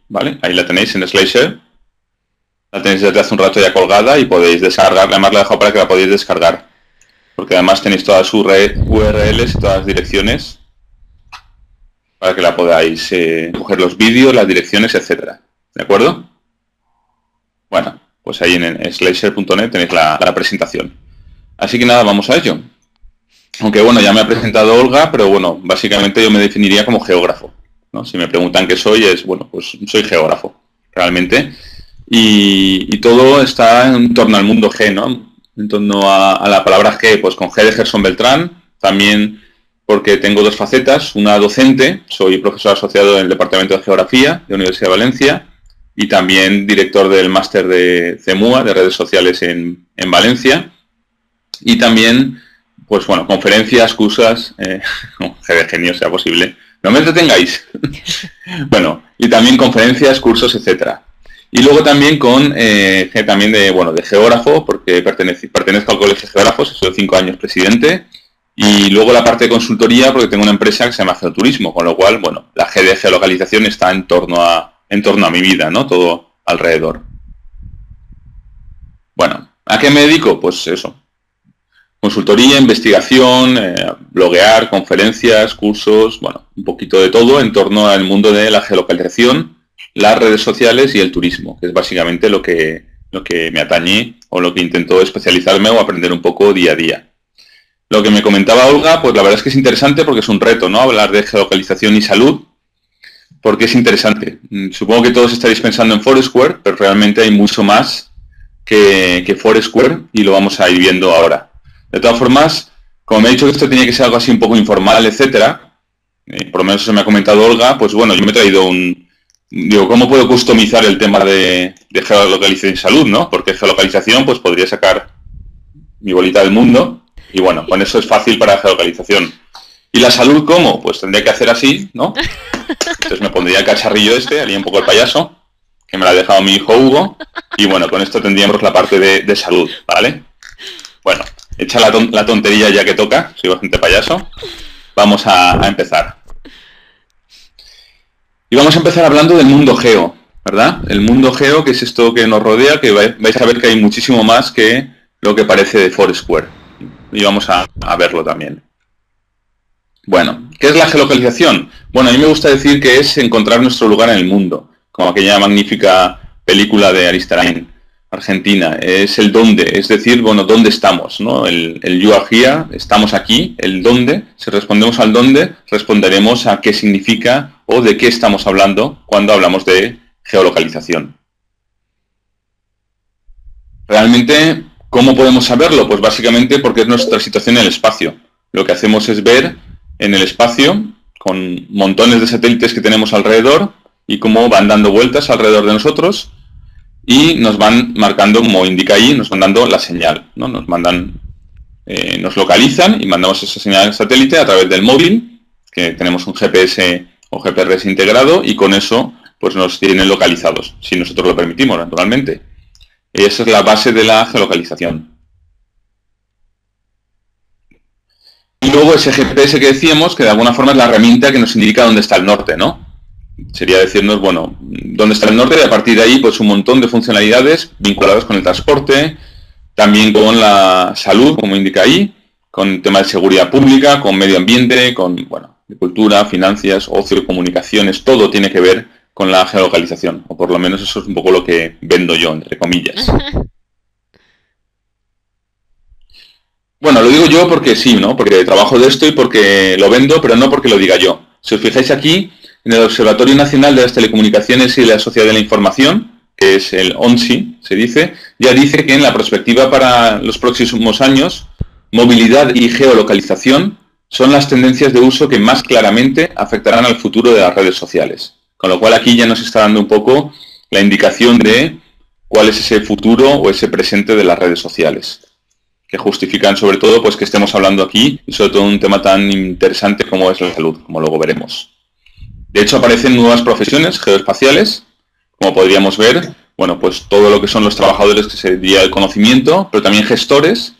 ¿vale? Ahí la tenéis en SlideShare. La tenéis desde hace un rato ya colgada y podéis descargarla. Además la he dejado para que la podáis descargar. Porque además tenéis todas sus URLs y todas las direcciones para que la podáis coger los vídeos, las direcciones, etcétera. ¿De acuerdo? Bueno, pues ahí en slideshare.net tenéis la presentación. Así que nada, vamos a ello. Aunque bueno, ya me ha presentado Olga, pero bueno, básicamente yo me definiría como geógrafo, ¿no? Si me preguntan qué soy, bueno, pues soy geógrafo, realmente. Y todo está en torno al mundo G, ¿no? En torno a la palabra G, pues con G de Gerson Beltrán, también porque tengo dos facetas, una docente, soy profesor asociado en el Departamento de Geografía de la Universidad de Valencia y también director del máster de CEMUA, de redes sociales en Valencia, y también, pues bueno, conferencias, cursos, G de genio sea posible, no me entretengáis, bueno, y también conferencias, cursos, etcétera. Y luego también con también de geógrafo, porque pertenezco al Colegio de Geógrafos, soy 5 años presidente, y luego la parte de consultoría, porque tengo una empresa que se llama Geoturismo, con lo cual, bueno, la G de geolocalización está en torno a mi vida, ¿no? Todo alrededor. Bueno, ¿a qué me dedico? Pues eso. Consultoría, investigación, bloguear, conferencias, cursos, bueno, un poquito de todo en torno al mundo de la geolocalización, las redes sociales y el turismo, que es básicamente lo que me atañe o lo que intento especializarme o aprender un poco día a día. Lo que me comentaba Olga, pues la verdad es que es interesante porque es un reto, ¿no? Hablar de geolocalización y salud, porque es interesante. Supongo que todos estaréis pensando en Foursquare, pero realmente hay mucho más que Foursquare y lo vamos a ir viendo ahora. De todas formas, como me he dicho que esto tenía que ser algo así un poco informal, etcétera, por lo menos eso me ha comentado Olga, pues bueno, yo me he traído Digo, ¿cómo puedo customizar el tema de geolocalización y salud, no? Porque geolocalización, pues podría sacar mi bolita del mundo y bueno, con eso es fácil para geolocalización. ¿Y la salud cómo? Pues tendría que hacer así, ¿no? Entonces me pondría el cacharrillo haría un poco el payaso, que me lo ha dejado mi hijo Hugo, y bueno, con esto tendríamos la parte de salud, ¿vale? Bueno, hecha la tontería ya que toca, soy bastante payaso, vamos a empezar. Y vamos a empezar hablando del mundo geo, ¿verdad? El mundo geo, que es esto que nos rodea, que vais a ver que hay muchísimo más que lo que parece de Foursquare. Y vamos a verlo también. Bueno, ¿qué es la geolocalización? Bueno, a mí me gusta decir que es encontrar nuestro lugar en el mundo, como aquella magnífica película de Aristarain, Argentina. Es el dónde, es decir, bueno, ¿dónde estamos? ¿No? El you are here, estamos aquí, el dónde. Si respondemos al dónde, responderemos a qué significa o de qué estamos hablando cuando hablamos de geolocalización. Realmente, ¿cómo podemos saberlo? Pues básicamente porque es nuestra situación en el espacio. Lo que hacemos es ver en el espacio, con montones de satélites que tenemos alrededor, y cómo van dando vueltas alrededor de nosotros, y nos van marcando, como indica ahí, nos van dando la señal, ¿no? Nos localizan y mandamos esa señal al satélite a través del móvil, que tenemos un GPS o GPRS integrado, y con eso pues nos tienen localizados, si nosotros lo permitimos, naturalmente. Y esa es la base de la geolocalización. Y luego ese GPS que decíamos, que de alguna forma es la herramienta que nos indica dónde está el norte, ¿no? Sería decirnos, bueno, dónde está el norte, y a partir de ahí pues un montón de funcionalidades vinculadas con el transporte, también con la salud, como indica ahí, con temas de seguridad pública, con medio ambiente, con, bueno, cultura, finanzas, ocio, comunicaciones, todo tiene que ver con la geolocalización, o por lo menos eso es un poco lo que vendo yo, entre comillas. Bueno, lo digo yo porque sí, ¿no? Porque trabajo de esto y porque lo vendo, pero no porque lo diga yo. Si os fijáis aquí, en el Observatorio Nacional de las Telecomunicaciones y la Sociedad de la Información, que es el ONSI, se dice, ya dice que en la perspectiva para los próximos años, movilidad y geolocalización son las tendencias de uso que más claramente afectarán al futuro de las redes sociales. Con lo cual aquí ya nos está dando un poco la indicación de cuál es ese futuro o ese presente de las redes sociales, que justifican sobre todo pues que estemos hablando aquí y sobre todo un tema tan interesante como es la salud, como luego veremos. De hecho aparecen nuevas profesiones geoespaciales, como podríamos ver, bueno, pues todo lo que son los trabajadores que se dedican al conocimiento, pero también gestores,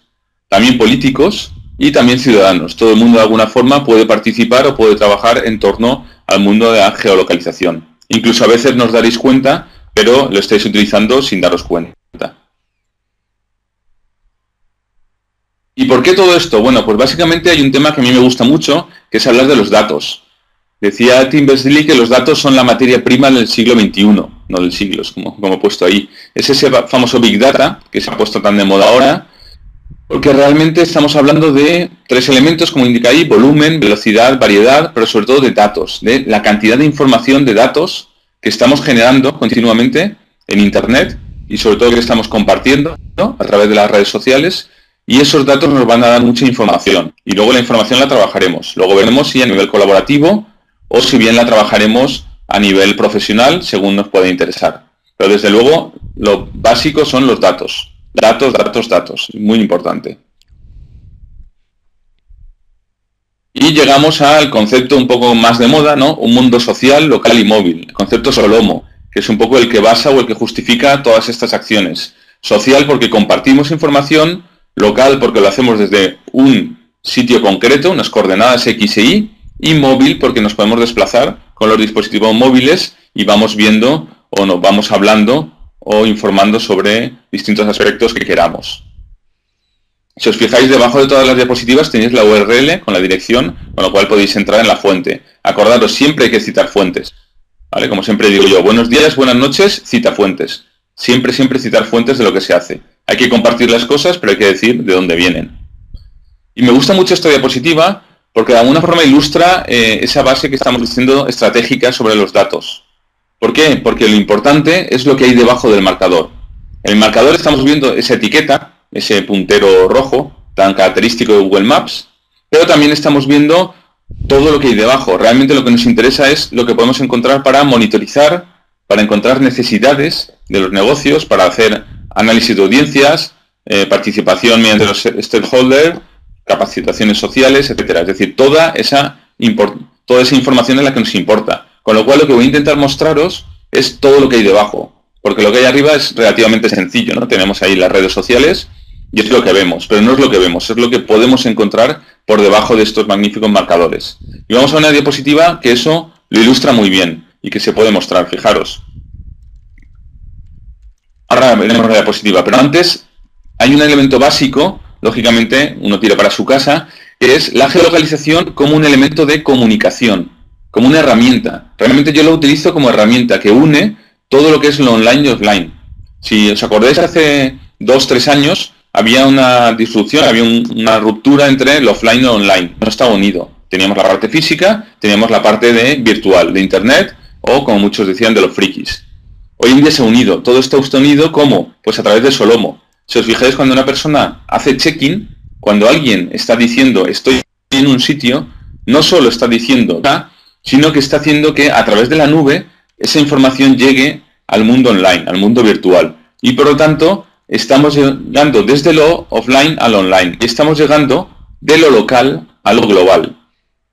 también políticos y también ciudadanos. Todo el mundo de alguna forma puede participar o puede trabajar en torno al mundo de la geolocalización. Incluso a veces no os daréis cuenta, pero lo estáis utilizando sin daros cuenta. ¿Y por qué todo esto? Bueno, pues básicamente hay un tema que a mí me gusta mucho, que es hablar de los datos. Decía Tim Berners-Lee que los datos son la materia prima del siglo XXI, no del siglo, es como he puesto ahí. Es ese famoso Big Data, que se ha puesto tan de moda ahora, porque realmente estamos hablando de 3 elementos, como indica ahí: volumen, velocidad, variedad, pero sobre todo de datos, de la cantidad de información de datos que estamos generando continuamente en Internet y sobre todo que estamos compartiendo, ¿no?, a través de las redes sociales, y esos datos nos van a dar mucha información. Y luego la información la trabajaremos. Luego veremos si a nivel colaborativo o si bien la trabajaremos a nivel profesional, según nos pueda interesar. Pero desde luego, lo básico son los datos. Datos, datos, datos. Muy importante. Y llegamos al concepto un poco más de moda, ¿no? Un mundo social, local y móvil. El concepto Solomo, que es un poco el que basa o el que justifica todas estas acciones. Social porque compartimos información, local porque lo hacemos desde un sitio concreto, unas coordenadas X e Y móvil porque nos podemos desplazar con los dispositivos móviles y vamos viendo o nos vamos hablando o informando sobre distintos aspectos que queramos. Si os fijáis, debajo de todas las diapositivas tenéis la URL con la dirección, con lo cual podéis entrar en la fuente. Acordaros, siempre hay que citar fuentes, ¿vale? Como siempre digo yo, buenos días, buenas noches, cita fuentes. Siempre, siempre citar fuentes de lo que se hace. Hay que compartir las cosas, pero hay que decir de dónde vienen. Y me gusta mucho esta diapositiva porque de alguna forma ilustra esa base que estamos diciendo estratégica sobre los datos. ¿Por qué? Porque lo importante es lo que hay debajo del marcador. En el marcador estamos viendo esa etiqueta, ese puntero rojo tan característico de Google Maps, pero también estamos viendo todo lo que hay debajo. Realmente lo que nos interesa es lo que podemos encontrar para monitorizar, para encontrar necesidades de los negocios, para hacer análisis de audiencias, participación mediante los stakeholders, capacitaciones sociales, etcétera. Es decir, toda esa información es la que nos importa. Con lo cual lo que voy a intentar mostraros es todo lo que hay debajo, porque lo que hay arriba es relativamente sencillo, ¿no? Tenemos ahí las redes sociales y es lo que vemos, pero no es lo que vemos, es lo que podemos encontrar por debajo de estos magníficos marcadores. Y vamos a una diapositiva que eso lo ilustra muy bien y que se puede mostrar, fijaros. Ahora veremos la diapositiva, pero antes hay un elemento básico, lógicamente uno tira para su casa, que es la geolocalización como un elemento de comunicación, como una herramienta. Realmente yo lo utilizo como herramienta que une todo lo que es lo online y offline. Si os acordáis, hace 2-3 años había una disrupción, había una ruptura entre lo offline y lo online. No estaba unido. Teníamos la parte física, teníamos la parte de virtual, de internet, o como muchos decían, de los frikis. Hoy en día se ha unido. Todo está unido, ¿cómo? Pues a través de Solomo. Si os fijáis, cuando una persona hace check-in, cuando alguien está diciendo estoy en un sitio, no solo está diciendo sino que está haciendo que a través de la nube esa información llegue al mundo online, al mundo virtual. Y por lo tanto, estamos llegando desde lo offline a lo online. Y estamos llegando de lo local a lo global.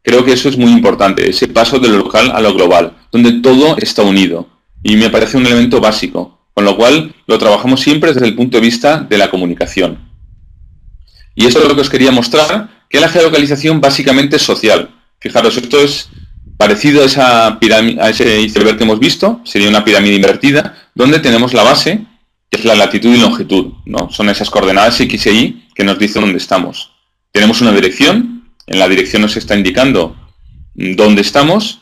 Creo que eso es muy importante, ese paso de lo local a lo global, donde todo está unido. Y me parece un elemento básico, con lo cual lo trabajamos siempre desde el punto de vista de la comunicación. Y esto es lo que os quería mostrar, que la geolocalización básicamente es social. Fijaros, esto es parecido a esa pirámide, a ese iceberg que hemos visto, sería una pirámide invertida, donde tenemos la base, que es la latitud y longitud, ¿no? Son esas coordenadas X e Y que nos dicen dónde estamos. Tenemos una dirección, en la dirección nos está indicando dónde estamos.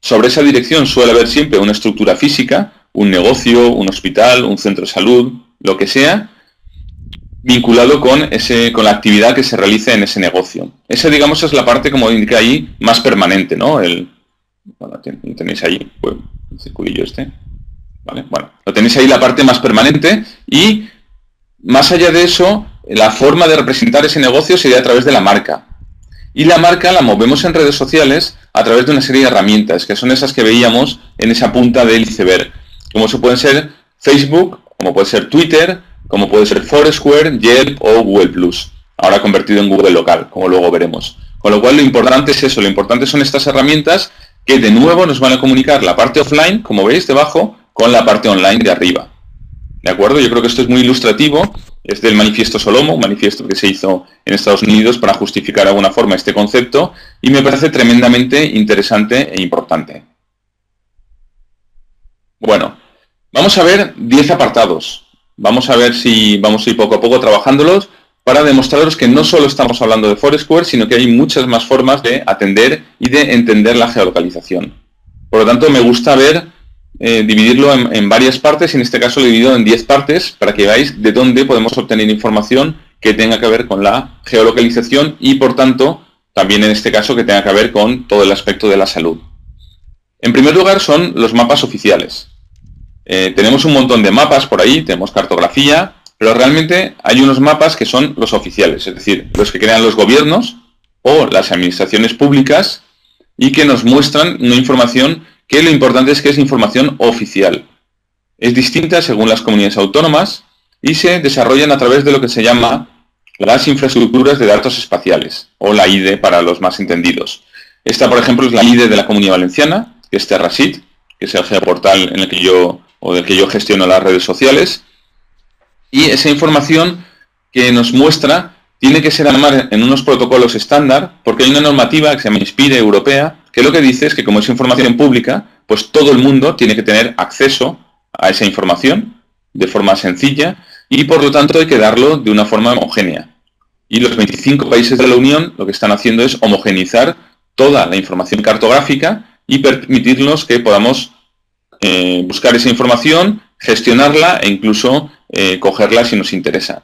Sobre esa dirección suele haber siempre una estructura física, un negocio, un hospital, un centro de salud, lo que sea, vinculado con la actividad que se realice en ese negocio. Esa, digamos, es la parte, como indica ahí, más permanente, ¿no? Bueno, lo tenéis ahí, pues, el circulillo este. ¿Vale? Bueno, lo tenéis ahí la parte más permanente y, más allá de eso, la forma de representar ese negocio sería a través de la marca. Y la marca la movemos en redes sociales a través de una serie de herramientas, que son esas que veíamos en esa punta del iceberg. Como eso pueden ser Facebook, como puede ser Twitter, como puede ser Foursquare, Yelp o Google+. Ahora convertido en Google local, como luego veremos. Con lo cual lo importante es eso, lo importante son estas herramientas que de nuevo nos van a comunicar la parte offline, como veis debajo, con la parte online de arriba. ¿De acuerdo? Yo creo que esto es muy ilustrativo. Es del manifiesto Solomo, un manifiesto que se hizo en Estados Unidos para justificar de alguna forma este concepto y me parece tremendamente interesante e importante. Bueno, vamos a ver 10 apartados. Vamos a ver si vamos a ir poco a poco trabajándolos para demostraros que no solo estamos hablando de Foursquare, sino que hay muchas más formas de atender y de entender la geolocalización. Por lo tanto, me gusta dividirlo en varias partes, y en este caso lo he dividido en 10 partes para que veáis de dónde podemos obtener información que tenga que ver con la geolocalización y, por tanto, también en este caso que tenga que ver con todo el aspecto de la salud. En primer lugar son los mapas oficiales. Tenemos un montón de mapas por ahí, tenemos cartografía, pero realmente hay unos mapas que son los oficiales, es decir, los que crean los gobiernos o las administraciones públicas y que nos muestran una información que lo importante es que es información oficial. Es distinta según las comunidades autónomas y se desarrollan a través de lo que se llama las infraestructuras de datos espaciales, o la IDE para los más entendidos. Esta, por ejemplo, es la IDE de la Comunidad Valenciana, que es Terrasit, que es el geoportal en el que del que yo gestiono las redes sociales, y esa información que nos muestra tiene que ser además en unos protocolos estándar, porque hay una normativa que se llama INSPIRE europea, que lo que dice es que como es información pública, pues todo el mundo tiene que tener acceso a esa información de forma sencilla y por lo tanto hay que darlo de una forma homogénea. Y los 25 países de la Unión lo que están haciendo es homogeneizar toda la información cartográfica y permitirnos que podamos buscar esa información, gestionarla e incluso cogerla si nos interesa.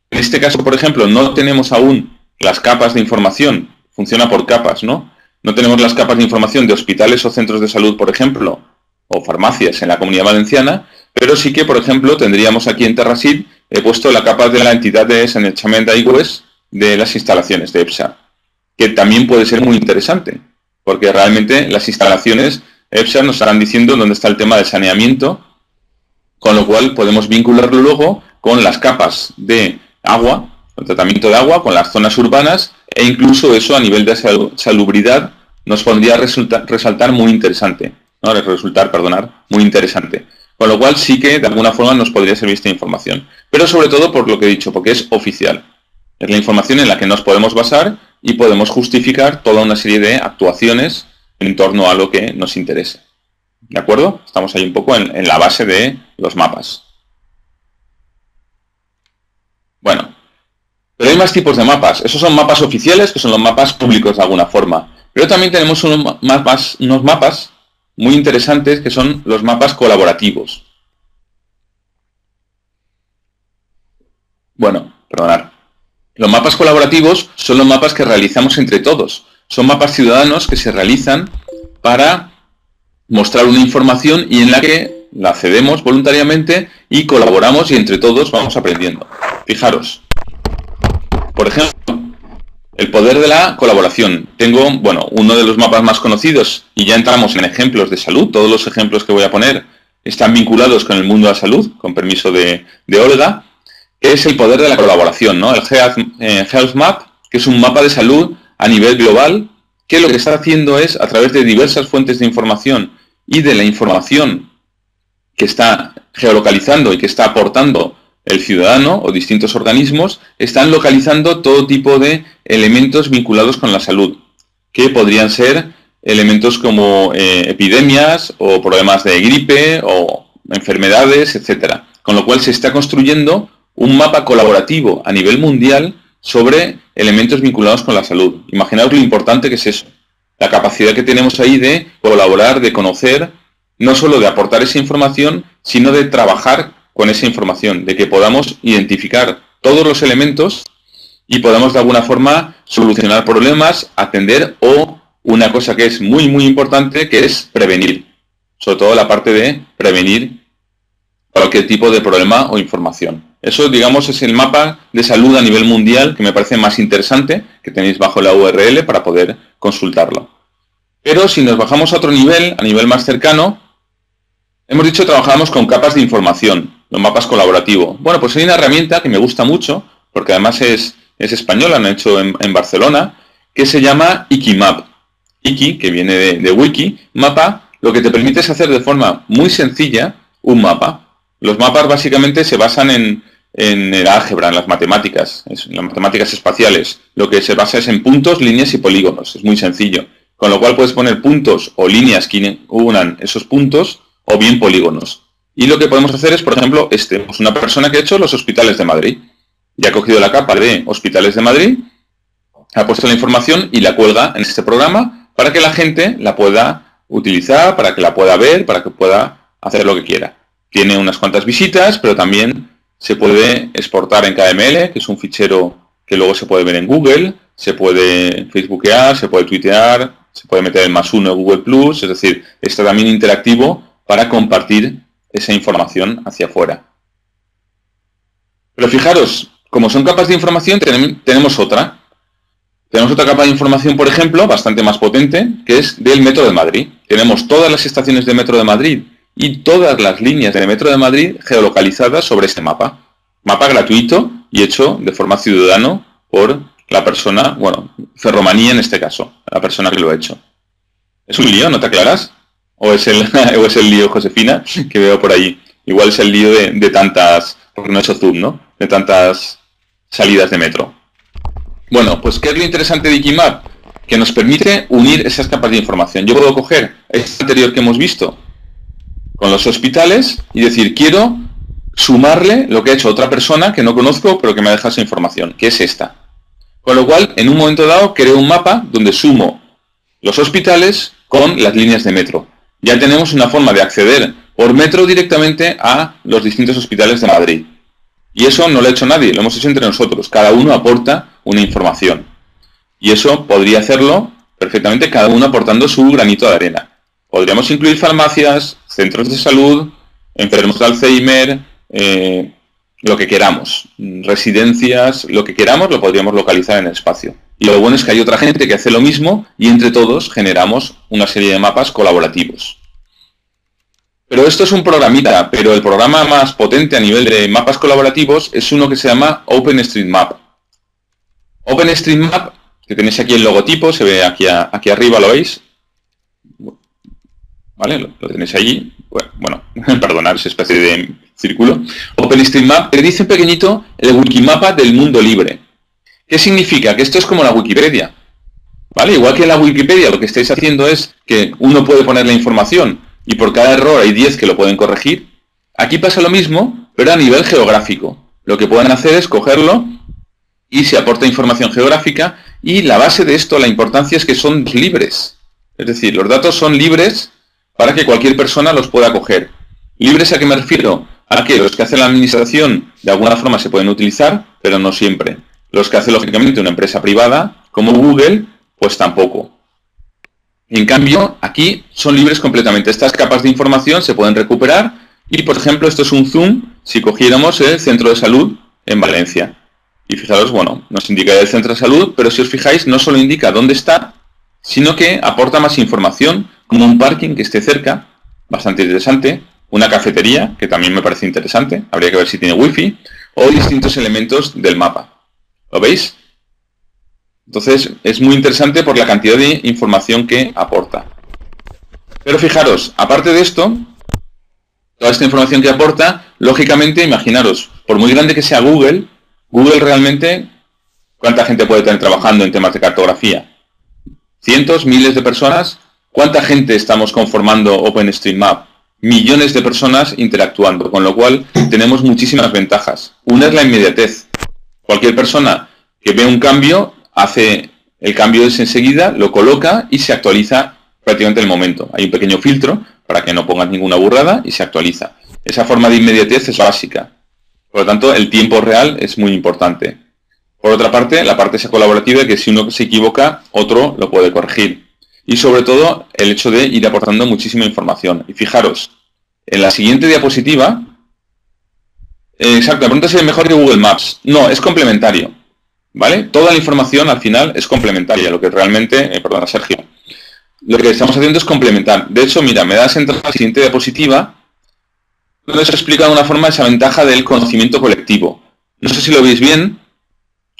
En este caso, por ejemplo, no tenemos aún las capas de información, funciona por capas, ¿no? No tenemos las capas de información de hospitales o centros de salud, por ejemplo, o farmacias en la Comunidad Valenciana, pero sí que, por ejemplo, tendríamos aquí en Terrasit, he puesto la capa de la entidad de sanejament d'aigües de las instalaciones de EPSA, que también puede ser muy interesante, porque realmente las instalaciones EPSA nos estarán diciendo dónde está el tema del saneamiento, con lo cual podemos vincularlo luego con las capas de agua, el tratamiento de agua, con las zonas urbanas, e incluso eso a nivel de salubridad nos podría resultar muy interesante, ¿no? Muy interesante. Con lo cual sí que de alguna forma nos podría servir esta información. Pero sobre todo por lo que he dicho, porque es oficial. Es la información en la que nos podemos basar y podemos justificar toda una serie de actuaciones en torno a lo que nos interese. ¿De acuerdo? Estamos ahí un poco en la base de los mapas. Bueno, pero hay más tipos de mapas. Esos son mapas oficiales, que son los mapas públicos de alguna forma. Pero también tenemos unos mapas muy interesantes, que son los mapas colaborativos. Bueno, perdonad. Los mapas colaborativos son los mapas que realizamos entre todos. Son mapas ciudadanos que se realizan para mostrar una información y en la que la accedemos voluntariamente y colaboramos y entre todos vamos aprendiendo. Fijaros, por ejemplo, el poder de la colaboración. Tengo, bueno, uno de los mapas más conocidos y ya entramos en ejemplos de salud. Todos los ejemplos que voy a poner están vinculados con el mundo de la salud, con permiso de Olga, que es el poder de la colaboración, ¿no? El Health Map, que es un mapa de salud a nivel global, que lo que está haciendo es, a través de diversas fuentes de información y de la información que está geolocalizando y que está aportando el ciudadano o distintos organismos, están localizando todo tipo de elementos vinculados con la salud, que podrían ser elementos como epidemias o problemas de gripe o enfermedades, etcétera. Con lo cual se está construyendo un mapa colaborativo a nivel mundial sobre elementos vinculados con la salud. Imaginaos lo importante que es eso. La capacidad que tenemos ahí de colaborar, de conocer, no solo de aportar esa información, sino de trabajar con esa información, de que podamos identificar todos los elementos y podamos de alguna forma solucionar problemas, atender o una cosa que es muy muy importante, que es prevenir. Sobre todo la parte de prevenir cualquier tipo de problema o información. Eso, digamos, es el mapa de salud a nivel mundial que me parece más interesante, que tenéis bajo la URL para poder consultarlo. Pero si nos bajamos a otro nivel, a nivel más cercano, hemos dicho que trabajamos con capas de información, los mapas colaborativos. Bueno, pues hay una herramienta que me gusta mucho, porque además es española, la han hecho en Barcelona, que se llama Wikimap. Wiki, que viene de wiki, mapa, lo que te permite es hacer de forma muy sencilla un mapa. Los mapas básicamente se basan en el álgebra, en las matemáticas espaciales. Lo que se basa es en puntos, líneas y polígonos. Es muy sencillo. Con lo cual puedes poner puntos o líneas que unan esos puntos o bien polígonos. Y lo que podemos hacer es, por ejemplo, pues una persona que ha hecho los hospitales de Madrid. Ya ha cogido la capa de hospitales de Madrid, ha puesto la información y la cuelga en este programa para que la gente la pueda utilizar, para que la pueda ver, para que pueda hacer lo que quiera. Tiene unas cuantas visitas, pero también se puede exportar en KML, que es un fichero que luego se puede ver en Google, se puede facebookear, se puede tuitear, se puede meter en +1 en Google+, es decir, está también interactivo para compartir esa información hacia afuera. Pero fijaros, como son capas de información, tenemos otra. Tenemos otra capa de información, por ejemplo, bastante más potente, que es del Metro de Madrid. Tenemos todas las estaciones de Metro de Madrid y todas las líneas del Metro de Madrid geolocalizadas sobre este mapa. Mapa gratuito y hecho de forma ciudadano por la persona, bueno, Ferromanía en este caso, la persona que lo ha hecho. ¿Es un lío? ¿No te aclaras? ¿O es el lío, Josefina, que veo por ahí? Igual es el lío de tantas, porque no he hecho zoom, ¿no? De tantas salidas de metro. Bueno, pues ¿qué es lo interesante de Wikimap? Que nos permite unir esas capas de información. Yo puedo coger este anterior que hemos visto con los hospitales y decir, quiero sumarle lo que ha hecho otra persona que no conozco, pero que me ha dejado esa información, que es esta. Con lo cual, en un momento dado, creo un mapa donde sumo los hospitales con las líneas de metro. Ya tenemos una forma de acceder por metro directamente a los distintos hospitales de Madrid. Y eso no lo ha hecho nadie, lo hemos hecho entre nosotros. Cada uno aporta una información. Y eso podría hacerlo perfectamente cada uno aportando su granito de arena. Podríamos incluir farmacias, centros de salud, enfermos de Alzheimer, lo que queramos. Residencias, lo que queramos lo podríamos localizar en el espacio. Y lo bueno es que hay otra gente que hace lo mismo y entre todos generamos una serie de mapas colaborativos. Pero esto es un programita, pero el programa más potente a nivel de mapas colaborativos es uno que se llama OpenStreetMap. OpenStreetMap, que tenéis aquí el logotipo, se ve aquí arriba, ¿lo veis? ¿Vale? Lo tenéis allí. Bueno, perdonad, esa especie de círculo. OpenStreetMap te dice pequeñito el Wikimapa del mundo libre. ¿Qué significa? Que esto es como la Wikipedia. ¿Vale? Igual que en la Wikipedia lo que estáis haciendo es que uno puede poner la información y por cada error hay 10 que lo pueden corregir. Aquí pasa lo mismo, pero a nivel geográfico. Lo que pueden hacer es cogerlo y se aporta información geográfica y la base de esto, la importancia es que son libres. Es decir, los datos son libres para que cualquier persona los pueda coger. ¿Libres a qué me refiero? A que los que hace la administración de alguna forma se pueden utilizar, pero no siempre. Los que hace lógicamente una empresa privada, como Google, pues tampoco. En cambio, aquí son libres completamente. Estas capas de información se pueden recuperar y, por ejemplo, esto es un zoom si cogiéramos el centro de salud en Valencia. Y fijaros, bueno, nos indica el centro de salud, pero si os fijáis, no solo indica dónde está, sino que aporta más información, como un parking que esté cerca, bastante interesante, una cafetería, que también me parece interesante, habría que ver si tiene wifi, o distintos elementos del mapa. ¿Lo veis? Entonces, es muy interesante por la cantidad de información que aporta. Pero fijaros, aparte de esto, toda esta información que aporta, lógicamente, imaginaros, por muy grande que sea Google, Google realmente, ¿cuánta gente puede tener trabajando en temas de cartografía? ¿Cientos, miles de personas? ¿Cuánta gente estamos conformando OpenStreetMap? Millones de personas interactuando, con lo cual tenemos muchísimas ventajas. Una es la inmediatez. Cualquier persona que ve un cambio, hace el cambio enseguida, lo coloca y se actualiza prácticamente en el momento. Hay un pequeño filtro para que no pongas ninguna burrada y se actualiza. Esa forma de inmediatez es básica. Por lo tanto, el tiempo real es muy importante. Por otra parte, la parte esa colaborativa, que si uno se equivoca, otro lo puede corregir. Y sobre todo, el hecho de ir aportando muchísima información. Y fijaros, en la siguiente diapositiva, exacto, me pregunta si es mejor que Google Maps. No, es complementario. ¿Vale? Toda la información al final es complementaria, lo que realmente, perdona Sergio, lo que estamos haciendo es complementar. De hecho, mira, me das entrada a la siguiente diapositiva, donde se explica de una forma esa ventaja del conocimiento colectivo. No sé si lo veis bien,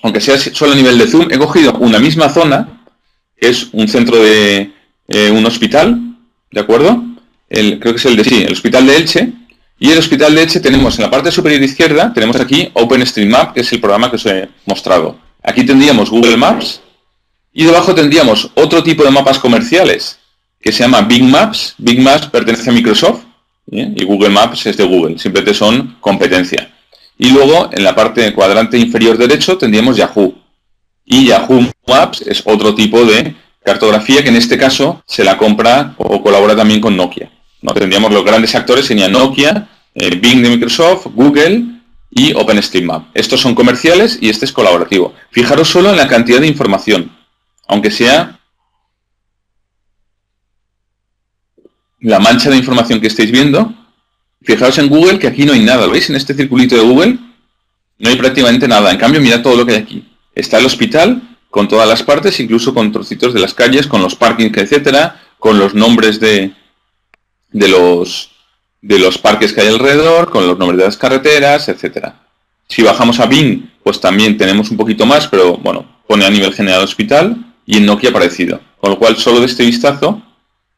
aunque sea solo a nivel de zoom, he cogido una misma zona, que es un centro de un hospital, ¿de acuerdo? Creo que es el hospital de Elche. Y el hospital de Elche tenemos en la parte superior izquierda, tenemos aquí OpenStreetMap, que es el programa que os he mostrado. Aquí tendríamos Google Maps y debajo tendríamos otro tipo de mapas comerciales que se llama Bing Maps. Bing Maps pertenece a Microsoft Y Google Maps es de Google, simplemente son competencia. Y luego, en la parte del cuadrante inferior derecho, tendríamos Yahoo. Y Yahoo Maps es otro tipo de cartografía que en este caso se la compra o colabora también con Nokia, ¿no? Tendríamos los grandes actores, serían Nokia, Bing de Microsoft, Google y OpenStreetMap. Estos son comerciales y este es colaborativo. Fijaros solo en la cantidad de información, aunque sea la mancha de información que estáis viendo. Fijaros en Google que aquí no hay nada, ¿lo veis? En este circulito de Google no hay prácticamente nada. En cambio, mirad todo lo que hay aquí. Está el hospital con todas las partes, incluso con trocitos de las calles, con los parkings, etcétera, con los nombres de los parques que hay alrededor, con los nombres de las carreteras, etcétera. Si bajamos a Bing, pues también tenemos un poquito más, pero bueno, pone a nivel general hospital y en Nokia parecido. Con lo cual, solo de este vistazo,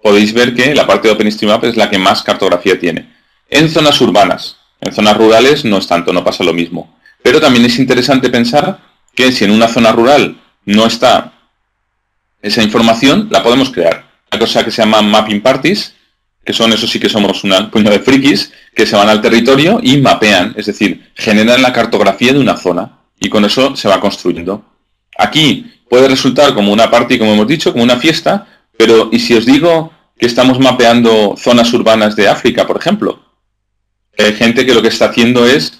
podéis ver que la parte de OpenStreetMap es la que más cartografía tiene. En zonas urbanas, en zonas rurales no es tanto, no pasa lo mismo. Pero también es interesante pensar que si en una zona rural no está esa información, la podemos crear. Una cosa que se llama mapping parties, que son, eso sí que somos una puño de frikis, que se van al territorio y mapean, es decir, generan la cartografía de una zona y con eso se va construyendo. Aquí puede resultar como una party, como hemos dicho, como una fiesta, pero ¿y si os digo que estamos mapeando zonas urbanas de África, por ejemplo? Hay gente que lo que está haciendo es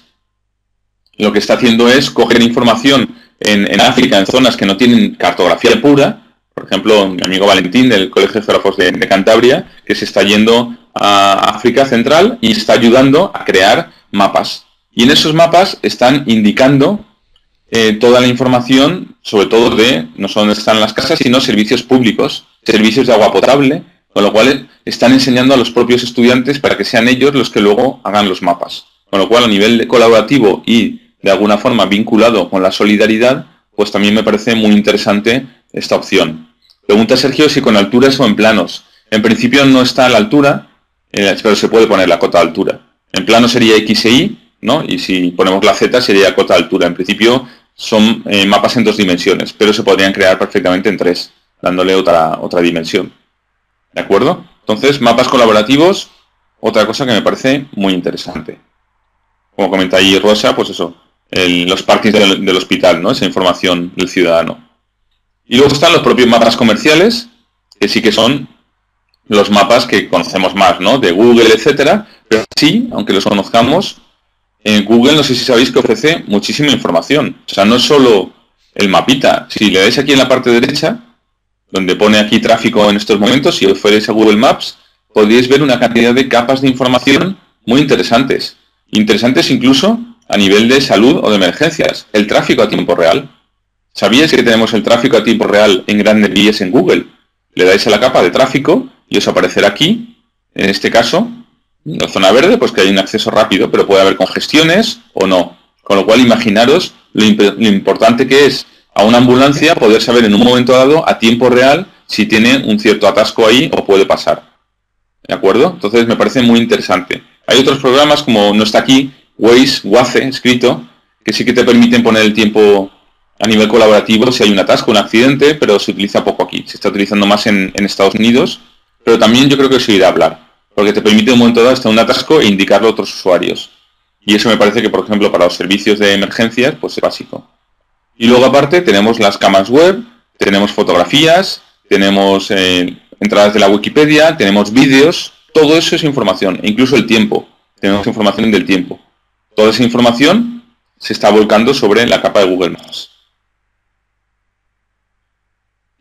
coger información en África, en zonas que no tienen cartografía pura. Por ejemplo, mi amigo Valentín del Colegio de Geógrafos de Cantabria, que se está yendo a África Central y está ayudando a crear mapas. Y en esos mapas están indicando toda la información, sobre todo de no solo dónde están las casas, sino servicios públicos, servicios de agua potable, con lo cual están enseñando a los propios estudiantes para que sean ellos los que luego hagan los mapas. Con lo cual, a nivel colaborativo y de alguna forma vinculado con la solidaridad, pues también me parece muy interesante esta opción. Pregunta Sergio si con alturas o en planos. En principio no está a la altura, pero se puede poner la cota de altura. En plano sería X e Y, ¿no? Y si ponemos la Z sería cota de altura. En principio son mapas en 2 dimensiones, pero se podrían crear perfectamente en 3, dándole otra dimensión. ¿De acuerdo? Entonces, mapas colaborativos, otra cosa que me parece muy interesante. Como comenta ahí Rosa, pues eso, los parkings del hospital, ¿no? Esa información del ciudadano. Y luego están los propios mapas comerciales, que sí que son los mapas que conocemos más, ¿no? De Google, etcétera. Pero sí, aunque los conozcamos, en Google no sé si sabéis que ofrece muchísima información. O sea, no es solo el mapita. Si le dais aquí en la parte derecha, donde pone aquí tráfico en estos momentos, si os fuerais a Google Maps, podríais ver una cantidad de capas de información muy interesantes. Interesantes incluso a nivel de salud o de emergencias. El tráfico a tiempo real. ¿Sabíais que tenemos el tráfico a tiempo real en grandes vías en Google? Le dais a la capa de tráfico y os aparecerá aquí, en este caso, en la zona verde, pues que hay un acceso rápido, pero puede haber congestiones o no. Con lo cual, imaginaros lo importante que es a una ambulancia poder saber en un momento dado, a tiempo real, si tiene un cierto atasco ahí o puede pasar. ¿De acuerdo? Entonces me parece muy interesante. Hay otros programas como no está aquí, Waze, escrito, que sí que te permiten poner el tiempo a nivel colaborativo si hay un atasco, un accidente, pero se utiliza poco aquí. Se está utilizando más en Estados Unidos, pero también yo creo que se irá a hablar, porque te permite en un momento dado estar un atasco e indicarlo a otros usuarios. Y eso me parece que, por ejemplo, para los servicios de emergencias, pues es básico. Y luego aparte tenemos las cámaras web, tenemos fotografías, tenemos entradas de la Wikipedia, tenemos vídeos, todo eso es información, e incluso el tiempo. Tenemos información del tiempo. Toda esa información se está volcando sobre la capa de Google Maps.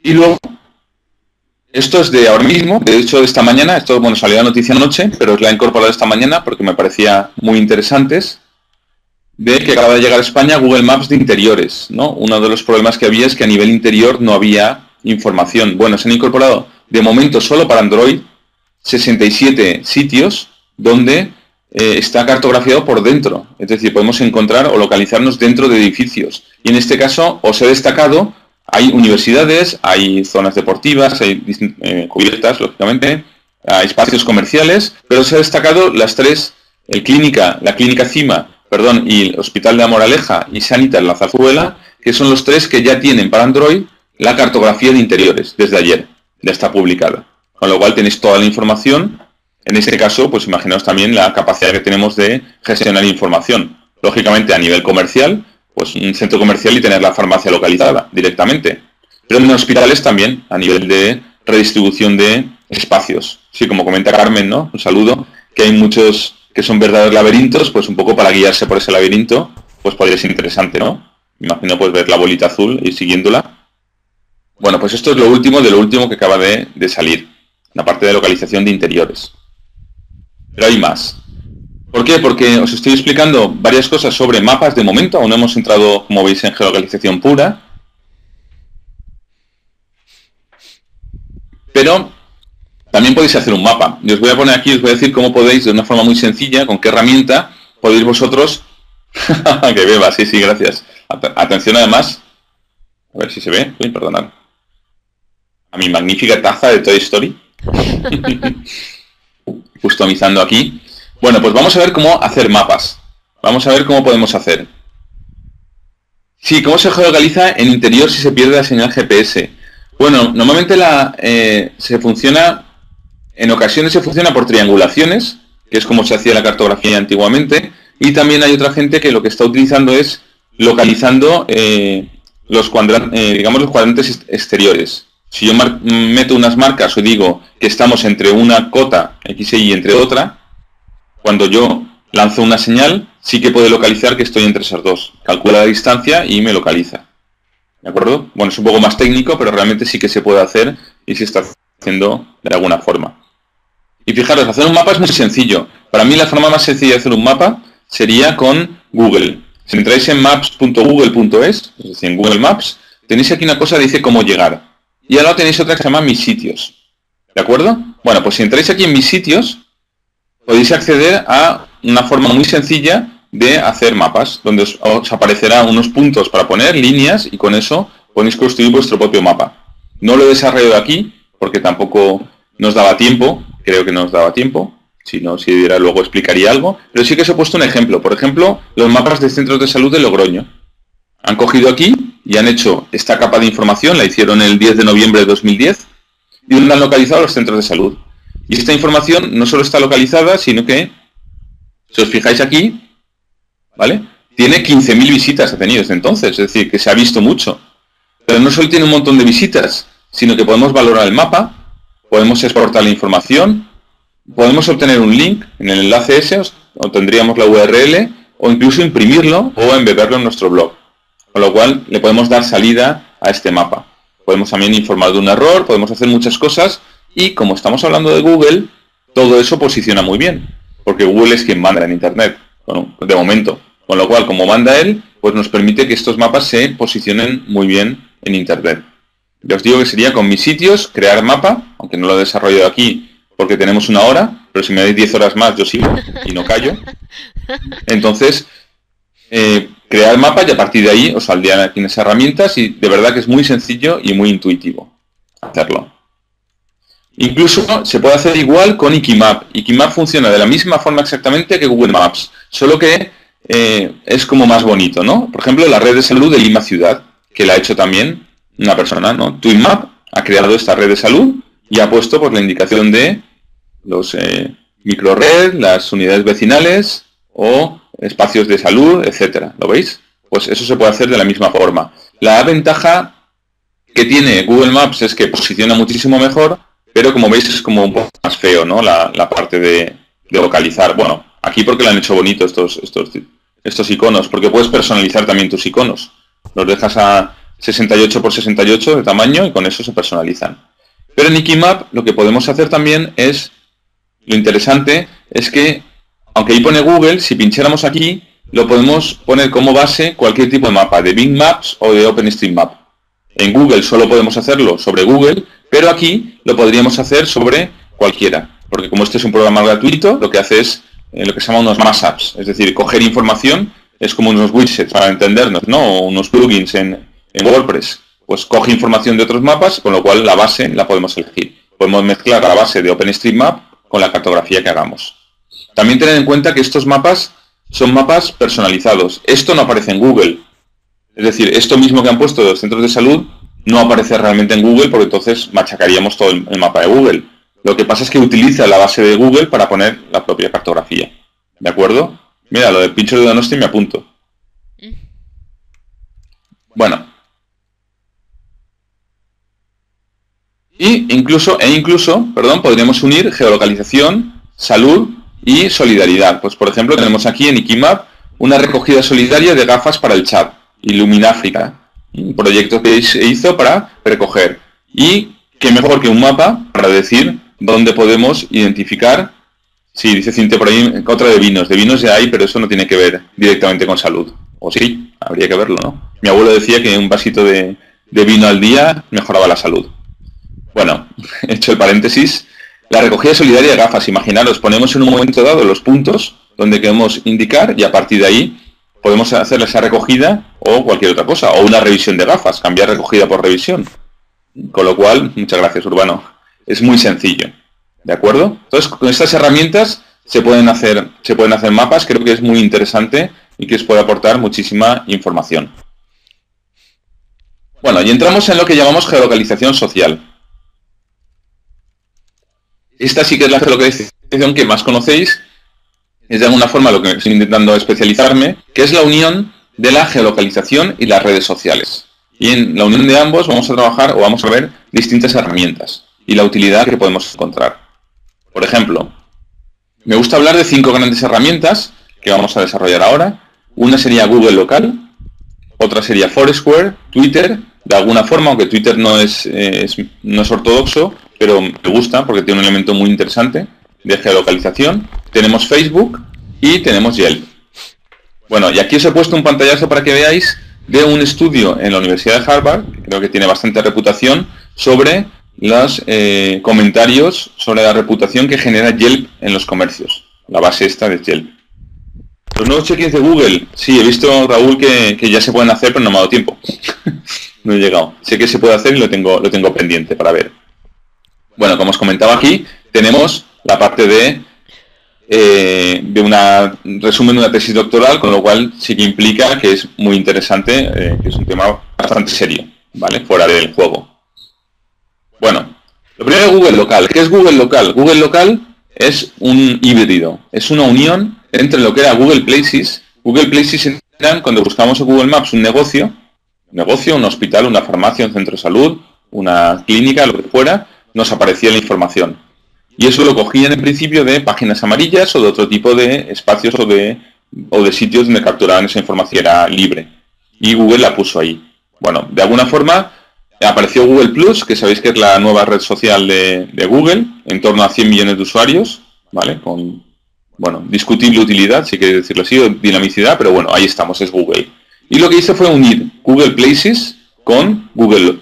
Y luego, esto es de ahora mismo, de hecho de esta mañana, esto bueno, salió la noticia anoche, pero os la he incorporado esta mañana porque me parecía muy interesantes, de que acaba de llegar a España Google Maps de interiores, ¿no? Uno de los problemas que había es que a nivel interior no había información. Bueno, se han incorporado de momento solo para Android 67 sitios donde está cartografiado por dentro. Es decir, podemos encontrar o localizarnos dentro de edificios. Y en este caso os he destacado, hay universidades, hay zonas deportivas, hay cubiertas, lógicamente, hay espacios comerciales, pero os he destacado las tres, la clínica CIMA, y el Hospital de la Moraleja y Sanitas La Zarzuela, que son los tres que ya tienen para Android la cartografía de interiores, desde ayer, ya está publicada. Con lo cual tenéis toda la información En este caso, pues imaginaos también la capacidad que tenemos de gestionar información. Lógicamente, a nivel comercial, pues un centro comercial y tener la farmacia localizada directamente. Pero en hospitales también, a nivel de redistribución de espacios. Sí, como comenta Carmen, ¿no? Un saludo, que hay muchos que son verdaderos laberintos, pues un poco para guiarse por ese laberinto, pues podría ser interesante, ¿no? Me imagino pues ver la bolita azul y siguiéndola. Bueno, pues esto es lo último de lo último que acaba de salir, la parte de localización de interiores. Pero hay más. ¿Por qué? Porque os estoy explicando varias cosas sobre mapas de momento, aún no hemos entrado, como veis, en geolocalización pura. Pero también podéis hacer un mapa. Y os voy a poner aquí, os voy a decir cómo podéis, de una forma muy sencilla, con qué herramienta podéis vosotros... que beba, sí, gracias. Atención además, a ver si se ve, uy, perdonad. A mi magnífica taza de Toy Story. Customizando aquí. Bueno, pues vamos a ver cómo hacer mapas. Vamos a ver cómo podemos hacer. Sí, ¿cómo se geolocaliza en interior si se pierde la señal GPS? Bueno, normalmente se funciona, en ocasiones se funciona por triangulaciones, que es como se hacía la cartografía antiguamente, y también hay otra gente que lo que está utilizando es localizando los cuadrantes exteriores. Si yo meto unas marcas o digo que estamos entre una cota X y entre otra, cuando yo lanzo una señal, sí que puede localizar que estoy entre esas dos. Calcula la distancia y me localiza. ¿De acuerdo? Bueno, es un poco más técnico, pero realmente sí que se puede hacer y se está haciendo de alguna forma. Y fijaros, hacer un mapa es muy sencillo. Para mí la forma más sencilla de hacer un mapa sería con Google. Si entráis en maps.google.es, es decir, en Google Maps, tenéis aquí una cosa que dice cómo llegar. Y ahora tenéis otra que se llama Mis Sitios. ¿De acuerdo? Bueno, pues si entráis aquí en Mis Sitios, podéis acceder a una forma muy sencilla de hacer mapas, donde os aparecerán unos puntos para poner líneas y con eso podéis construir vuestro propio mapa. No lo he desarrollado aquí porque tampoco nos daba tiempo, creo que no nos daba tiempo, si no, si diera luego explicaría algo, pero sí que os he puesto un ejemplo. Por ejemplo, los mapas de centros de salud de Logroño. Han cogido aquí y han hecho esta capa de información, la hicieron el 10 de noviembre de 2010, y donde han localizado los centros de salud. Y esta información no solo está localizada, sino que, si os fijáis aquí, ¿vale? Tiene 15.000 visitas ha tenido desde entonces, es decir, que se ha visto mucho. Pero no solo tiene un montón de visitas, sino que podemos valorar el mapa, podemos exportar la información, podemos obtener un link en el enlace ese, obtendríamos la URL, o incluso imprimirlo o embeberlo en nuestro blog. Con lo cual, le podemos dar salida a este mapa. Podemos también informar de un error, podemos hacer muchas cosas, y como estamos hablando de Google, todo eso posiciona muy bien, porque Google es quien manda en Internet, bueno, de momento. Con lo cual, como manda él, pues nos permite que estos mapas se posicionen muy bien en Internet. Ya os digo que sería con Mis Sitios, crear mapa, aunque no lo he desarrollado aquí porque tenemos una hora, pero si me dais 10 horas más yo sigo y no callo. Entonces, crear mapa y a partir de ahí os saldrían aquí en esas herramientas y de verdad que es muy sencillo y muy intuitivo hacerlo. Incluso se puede hacer igual con Ikimap. Ikimap funciona de la misma forma exactamente que Google Maps, solo que es como más bonito, ¿no? Por ejemplo, la red de salud de Lima Ciudad, que la ha hecho también una persona, ¿no? TwinMap ha creado esta red de salud y ha puesto pues, la indicación de los microred, las unidades vecinales o espacios de salud, etcétera. ¿Lo veis? Pues eso se puede hacer de la misma forma. La ventaja que tiene Google Maps es que posiciona muchísimo mejor, pero como veis es como un poco más feo, ¿no? La parte de localizar. Bueno, aquí porque lo han hecho bonito estos iconos, porque puedes personalizar también tus iconos. Los dejas a 68 por 68 de tamaño y con eso se personalizan. Pero en Ikimap lo que podemos hacer también es, lo interesante es que, aunque ahí pone Google, si pincháramos aquí, lo podemos poner como base cualquier tipo de mapa, de Bing Maps o de OpenStreetMap. En Google solo podemos hacerlo sobre Google, pero aquí lo podríamos hacer sobre cualquiera. Porque como este es un programa gratuito, lo que hace es lo que se llama unos mashups, es decir, coger información, es como unos widgets para entendernos, ¿no? O unos plugins en WordPress. Pues coge información de otros mapas, con lo cual la base la podemos elegir. Podemos mezclar la base de OpenStreetMap con la cartografía que hagamos. También tened en cuenta que estos mapas son mapas personalizados. Esto no aparece en Google. Es decir, esto mismo que han puesto de los centros de salud no aparece realmente en Google, porque entonces machacaríamos todo el mapa de Google. Lo que pasa es que utiliza la base de Google para poner la propia cartografía. ¿De acuerdo? Mira, lo del pincho de Donosti me apunto. Bueno. Incluso, podríamos unir geolocalización, salud y solidaridad. Pues, por ejemplo, tenemos aquí en Ikimap una recogida solidaria de gafas para el Chad, Illumináfrica, un proyecto que se hizo para recoger. Y qué mejor que un mapa para decir dónde podemos identificar. Sí, dice Cinte por ahí, otra de vinos ya hay, pero eso no tiene que ver directamente con salud. O sí, habría que verlo, ¿no? Mi abuelo decía que un vasito de vino al día mejoraba la salud. Bueno, hecho el paréntesis, la recogida solidaria de gafas, imaginaros, ponemos en un momento dado los puntos donde queremos indicar y a partir de ahí podemos hacer esa recogida o cualquier otra cosa, o una revisión de gafas, cambiar recogida por revisión. Con lo cual, muchas gracias, Urbano, es muy sencillo, ¿de acuerdo? Entonces, con estas herramientas se pueden hacer mapas, creo que es muy interesante y que os puede aportar muchísima información. Bueno, y entramos en lo que llamamos geolocalización social. Esta sí que es la geolocalización que más conocéis, es de alguna forma lo que estoy intentando especializarme, que es la unión de la geolocalización y las redes sociales. Y en la unión de ambos vamos a trabajar o vamos a ver distintas herramientas y la utilidad que podemos encontrar. Por ejemplo, me gusta hablar de 5 grandes herramientas que vamos a desarrollar ahora. Una sería Google Local, otra sería Foursquare, Twitter, de alguna forma, aunque Twitter no es ortodoxo, pero me gusta porque tiene un elemento muy interesante de geolocalización. Tenemos Facebook y tenemos Yelp. Bueno, y aquí os he puesto un pantallazo para que veáis de un estudio en la Universidad de Harvard, que creo que tiene bastante reputación, sobre los comentarios sobre la reputación que genera Yelp en los comercios. La base esta de Yelp. Los nuevos check-ins de Google. Sí, he visto, Raúl, que ya se pueden hacer, pero no me ha dado tiempo. No he llegado. Sé que se puede hacer y lo tengo pendiente para ver. Bueno, como os comentaba aquí, tenemos la parte de resumen de una tesis doctoral, con lo cual sí que implica que es muy interesante, que es un tema bastante serio, ¿vale? Fuera del juego. Bueno, lo primero es Google Local. ¿Qué es Google Local? Google Local es un híbrido, es una unión entre lo que era Google Places. Google Places eran, cuando buscamos en Google Maps, un negocio, un hospital, una farmacia, un centro de salud, una clínica, lo que fuera, nos aparecía la información. Y eso lo cogían en principio de páginas amarillas o de otro tipo de espacios o de sitios donde capturaban esa información, era libre. Y Google la puso ahí. Bueno, de alguna forma apareció Google Plus, que sabéis que es la nueva red social de Google, en torno a 100 millones de usuarios, ¿vale? Con, bueno, discutible utilidad, si queréis decirlo así, o dinamicidad, pero bueno, ahí estamos, es Google. Y lo que hizo fue unir Google Places con Google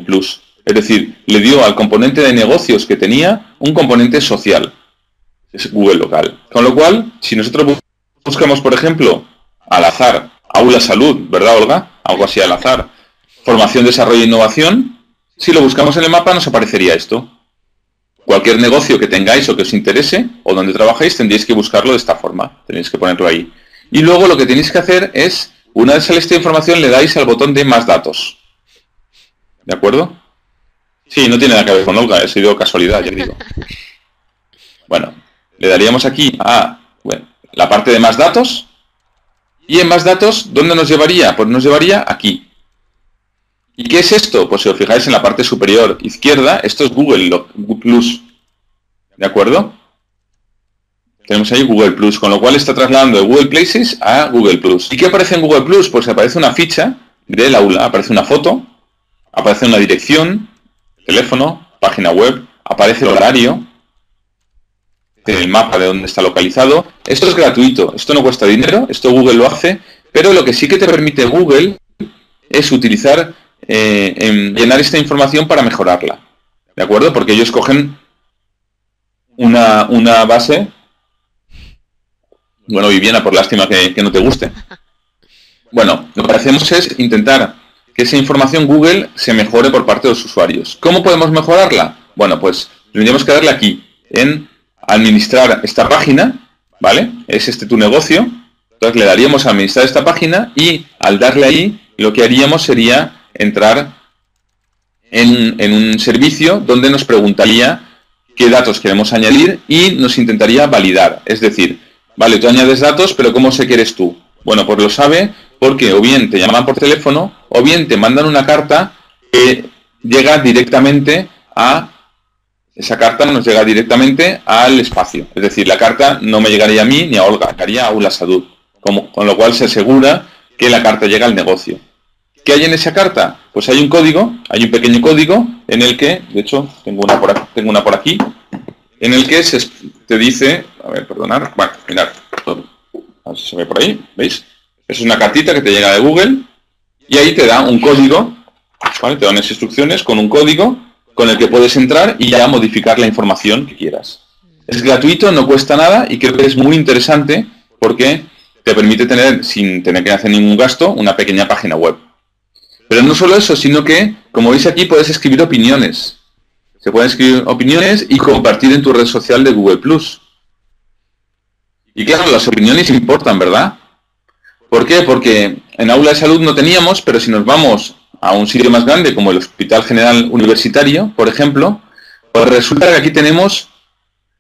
Plus. Es decir, le dio al componente de negocios que tenía un componente social. Es Google Local. Con lo cual, si nosotros buscamos, por ejemplo, al azar, aula salud, ¿verdad, Olga? Algo así al azar. Formación, desarrollo e innovación. Si lo buscamos en el mapa nos aparecería esto. Cualquier negocio que tengáis o que os interese o donde trabajéis tendréis que buscarlo de esta forma. Tenéis que ponerlo ahí. Y luego lo que tenéis que hacer es, una vez sale esta información, le dais al botón de más datos. ¿De acuerdo? Sí, no tiene nada que ver con Olga, ha sido casualidad, ya digo. Bueno, le daríamos aquí a la parte de más datos. Y en más datos, ¿dónde nos llevaría? Pues nos llevaría aquí. ¿Y qué es esto? Pues si os fijáis en la parte superior izquierda, esto es Google Plus. ¿De acuerdo? Tenemos ahí Google Plus, con lo cual está trasladando de Google Places a Google Plus. ¿Y qué aparece en Google Plus? Pues aparece una ficha del aula, aparece una foto, aparece una dirección, teléfono, página web, aparece el horario, el mapa de dónde está localizado. Esto es gratuito, esto no cuesta dinero, esto Google lo hace, pero lo que sí que te permite Google es utilizar, llenar esta información para mejorarla, ¿de acuerdo? Porque ellos cogen una base, bueno, Viviana, por lástima que no te guste. Bueno, lo que hacemos es intentar que esa información Google se mejore por parte de los usuarios. ¿Cómo podemos mejorarla? Bueno, pues tendríamos que darle aquí, en administrar esta página, ¿vale? Es tu negocio. Entonces le daríamos a administrar esta página y al darle ahí, lo que haríamos sería entrar en un servicio donde nos preguntaría qué datos queremos añadir y nos intentaría validar. Es decir, vale, tú añades datos, pero ¿cómo sé que eres tú? Bueno, pues lo sabe porque o bien te llaman por teléfono o bien te mandan una carta que llega directamente a... Esa carta nos llega directamente al espacio. Es decir, la carta no me llegaría a mí ni a Olga, llegaría a Aula Salud. Con lo cual se asegura que la carta llega al negocio. ¿Qué hay en esa carta? Pues hay un código, hay un pequeño código en el que, de hecho, tengo una por aquí, en el que te dice, a ver, perdonad, bueno, mirad, a ver si se ve por ahí, ¿veis? Es una cartita que te llega de Google y ahí te da un código, ¿vale? Te dan unas instrucciones con un código con el que puedes entrar y ya modificar la información que quieras. Es gratuito, no cuesta nada y creo que es muy interesante porque te permite tener, sin tener que hacer ningún gasto, una pequeña página web. Pero no solo eso, sino que, como veis aquí, puedes escribir opiniones. Se pueden escribir opiniones y compartir en tu red social de Google+. Y claro, las opiniones importan, ¿verdad? ¿Por qué? Porque en Aula de Salud no teníamos, pero si nos vamos a un sitio más grande, como el Hospital General Universitario, por ejemplo, pues resulta que aquí tenemos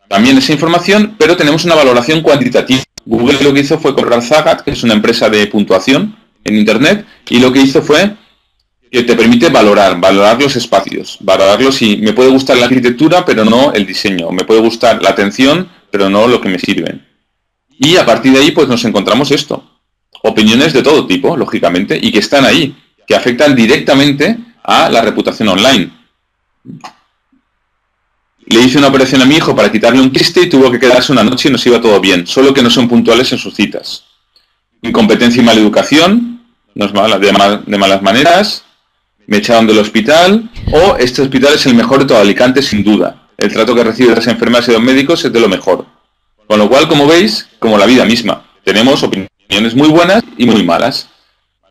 también esa información, pero tenemos una valoración cuantitativa. Google lo que hizo fue comprar Zagat, que es una empresa de puntuación en Internet, y lo que hizo fue que te permite valorar los espacios, valorarlos si me puede gustar la arquitectura, pero no el diseño, me puede gustar la atención, pero no lo que me sirven. Y a partir de ahí, pues nos encontramos esto. Opiniones de todo tipo, lógicamente, y que están ahí, que afectan directamente a la reputación online. Le hice una operación a mi hijo para quitarle un quiste y tuvo que quedarse una noche y nos iba todo bien, solo que no son puntuales en sus citas. Incompetencia y mala educación, de malas maneras, me echaron del hospital, o este hospital es el mejor de todo Alicante sin duda. El trato que reciben las enfermeras y los médicos es de lo mejor. Con lo cual, como veis, como la vida misma, tenemos opiniones muy buenas y muy malas.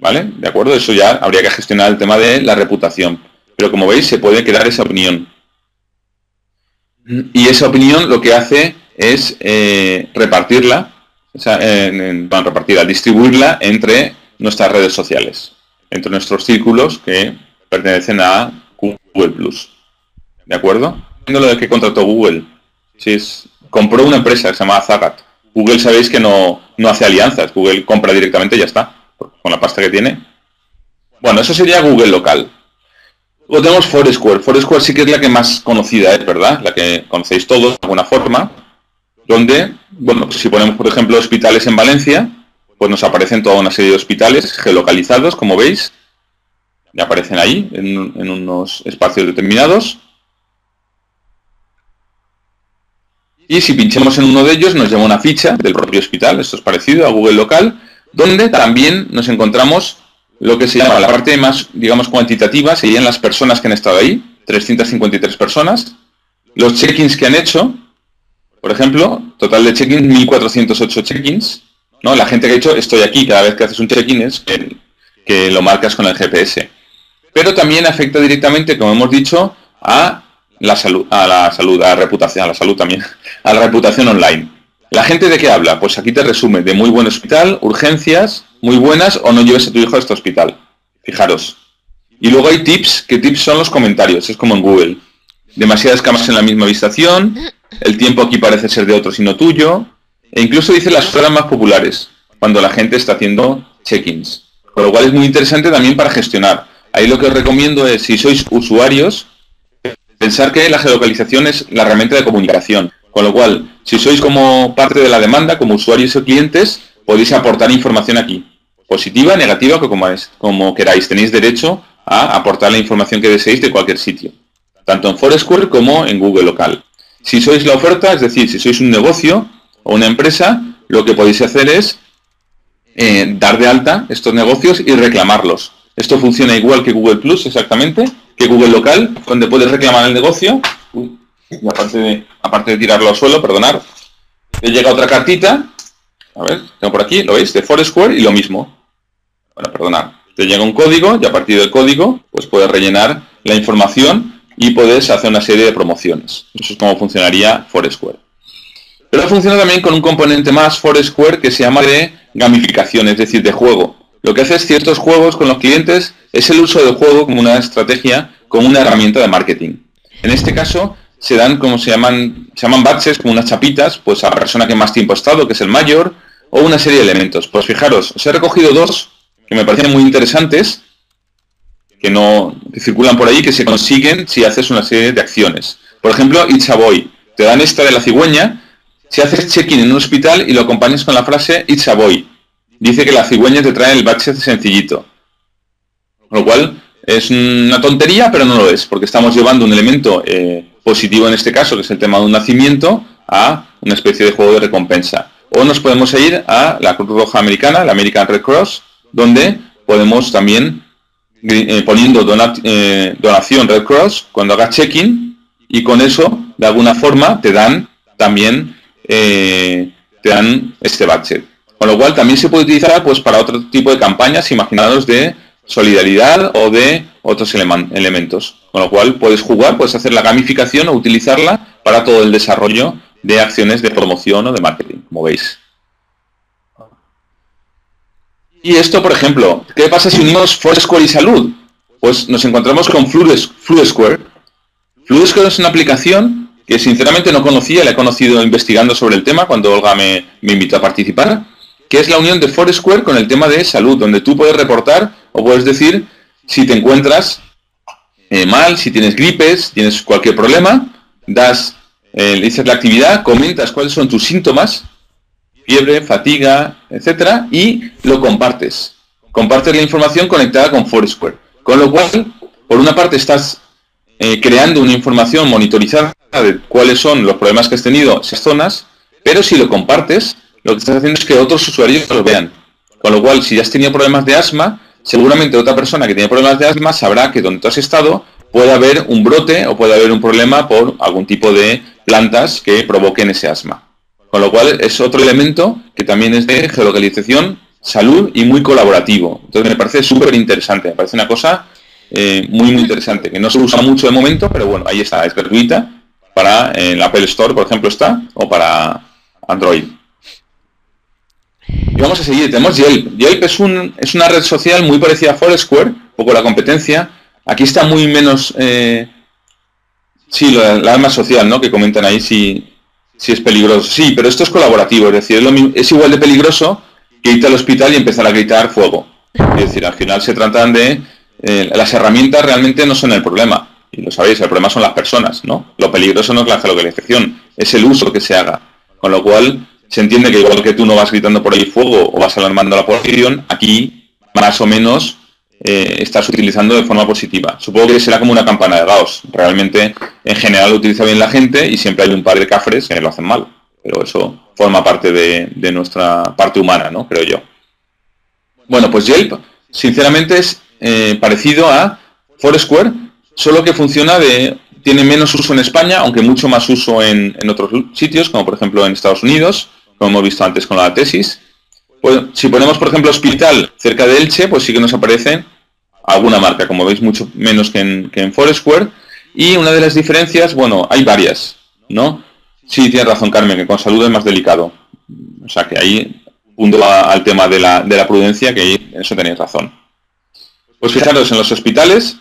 ¿Vale? ¿De acuerdo? Eso ya habría que gestionar el tema de la reputación. Pero como veis, se puede quedar esa opinión. Y esa opinión lo que hace es repartirla, distribuirla entre nuestras redes sociales, entre nuestros círculos que pertenecen a Google+. ¿De acuerdo? Lo de que contrató Google. Compró una empresa que se llama Zagat. Google sabéis que no hace alianzas. Google compra directamente y ya está. Con la pasta que tiene. Bueno, eso sería Google local. Luego tenemos Foursquare. Foursquare sí que es la que más conocida es, ¿verdad? La que conocéis todos de alguna forma. Donde, bueno, si ponemos, por ejemplo, hospitales en Valencia, pues nos aparecen toda una serie de hospitales geolocalizados, como veis. Y aparecen ahí, en unos espacios determinados. Y si pinchamos en uno de ellos, nos lleva una ficha del propio hospital. Esto es parecido a Google local, donde también nos encontramos lo que se llama la parte más, digamos, cuantitativa, serían las personas que han estado ahí, 353 personas, los check-ins que han hecho, por ejemplo, total de check-ins, 1408 check-ins, ¿no? La gente que ha hecho estoy aquí, cada vez que haces un check-in es que lo marcas con el GPS. Pero también afecta directamente, como hemos dicho, a la salud, a la reputación también, a la reputación online. ¿La gente de qué habla? Pues aquí te resume de muy buen hospital, urgencias, muy buenas, o no lleves a tu hijo a este hospital. Fijaros. Y luego hay tips, que tips son los comentarios, es como en Google. Demasiadas camas en la misma habitación, el tiempo aquí parece ser de otro sino tuyo, e incluso dice las horas más populares, cuando la gente está haciendo check-ins. Con lo cual es muy interesante también para gestionar. Ahí lo que os recomiendo es, si sois usuarios, pensar que la geolocalización es la herramienta de comunicación. Con lo cual, si sois como parte de la demanda, como usuarios o clientes, podéis aportar información aquí. Positiva, negativa, como queráis. Tenéis derecho a aportar la información que deseéis de cualquier sitio. Tanto en Foursquare como en Google local. Si sois la oferta, es decir, si sois un negocio o una empresa, lo que podéis hacer es dar de alta estos negocios y reclamarlos. Esto funciona igual que Google Plus, exactamente, que Google local, donde puedes reclamar el negocio. Y aparte de tirarlo al suelo, perdonad, te llega otra cartita, a ver, tengo por aquí, lo veis, de Foursquare y lo mismo. Bueno, perdonad, te llega un código y a partir del código pues puedes rellenar la información y puedes hacer una serie de promociones. Eso es como funcionaría Foursquare. Pero funciona también con un componente más Foursquare que se llama de gamificación, es decir, de juego. Lo que hace es ciertos juegos con los clientes es el uso del juego como una estrategia, como una herramienta de marketing. En este caso, se dan como se llaman batches, como unas chapitas, pues a la persona que más tiempo ha estado, que es el mayor, o una serie de elementos. Pues fijaros, os he recogido dos que me parecen muy interesantes, que circulan por ahí, que se consiguen si haces una serie de acciones. Por ejemplo, It's a Boy. Te dan esta de la cigüeña, si haces check-in en un hospital y lo acompañas con la frase It's a Boy. Dice que la cigüeña te trae el batch sencillito. Con lo cual, es una tontería, pero no lo es, porque estamos llevando un elemento positivo en este caso, que es el tema de un nacimiento, a una especie de juego de recompensa. O nos podemos ir a la Cruz Roja Americana, la American Red Cross, donde podemos también, poniendo donación Red Cross, cuando hagas check-in, y con eso, de alguna forma, te dan también este budget. Con lo cual, también se puede utilizar pues para otro tipo de campañas, imaginados de solidaridad o de otros elementos. Con lo cual, puedes jugar, puedes hacer la gamificación o utilizarla para todo el desarrollo de acciones de promoción o de marketing, como veis. Y esto, por ejemplo, ¿qué pasa si unimos Foursquare y salud? Pues nos encontramos con Fluidesquare. Fluidesquare es una aplicación que sinceramente no conocía, la he conocido investigando sobre el tema cuando Olga me invitó a participar, que es la unión de Foursquare con el tema de salud, donde tú puedes reportar o puedes decir si te encuentras mal, si tienes gripes, tienes cualquier problema, dices la actividad, comentas cuáles son tus síntomas, fiebre, fatiga, etcétera, y lo compartes. Compartes la información conectada con Foursquare. Con lo cual, por una parte estás creando una información monitorizada de cuáles son los problemas que has tenido en esas zonas, pero si lo compartes, lo que estás haciendo es que otros usuarios lo vean. Con lo cual, si has tenido problemas de asma, seguramente otra persona que tiene problemas de asma sabrá que donde tú has estado puede haber un brote o puede haber un problema por algún tipo de plantas que provoquen ese asma. Con lo cual, es otro elemento que también es de geolocalización, salud y muy colaborativo. Entonces, me parece súper interesante, me parece una cosa muy interesante, que no se usa mucho de momento, pero bueno, ahí está, es gratuita, para el Apple Store, por ejemplo, está, o para Android. Y vamos a seguir, tenemos Yelp. Yelp es una red social muy parecida a Foursquare, un poco la competencia. Aquí está muy menos, sí, la arma social, ¿no?, que comentan ahí si es peligroso. Sí, pero esto es colaborativo, es decir, es igual de peligroso que irte al hospital y empezar a gritar fuego. Es decir, al final se tratan de... las herramientas realmente no son el problema, y lo sabéis, el problema son las personas, ¿no? Lo peligroso no es la geolocalización, es el uso que se haga. Con lo cual, se entiende que igual que tú no vas gritando por ahí fuego o vas alarmando a la población, aquí más o menos estás utilizando de forma positiva. Supongo que será como una campana de Gauss. Realmente, en general, lo utiliza bien la gente y siempre hay un par de cafres que lo hacen mal. Pero eso forma parte de nuestra parte humana, ¿no?, creo yo. Bueno, pues Yelp, sinceramente, es parecido a Foursquare, solo que tiene menos uso en España, aunque mucho más uso en otros sitios, como por ejemplo en Estados Unidos, como hemos visto antes con la tesis. Pues, si ponemos, por ejemplo, hospital cerca de Elche, pues sí que nos aparece alguna marca, como veis, mucho menos que en Foursquare. Y una de las diferencias, bueno, hay varias, ¿no? Sí, tienes razón, Carmen, que con salud es más delicado. O sea, que ahí punto al tema de la prudencia, que ahí en eso tenéis razón. Pues fijaros, en los hospitales,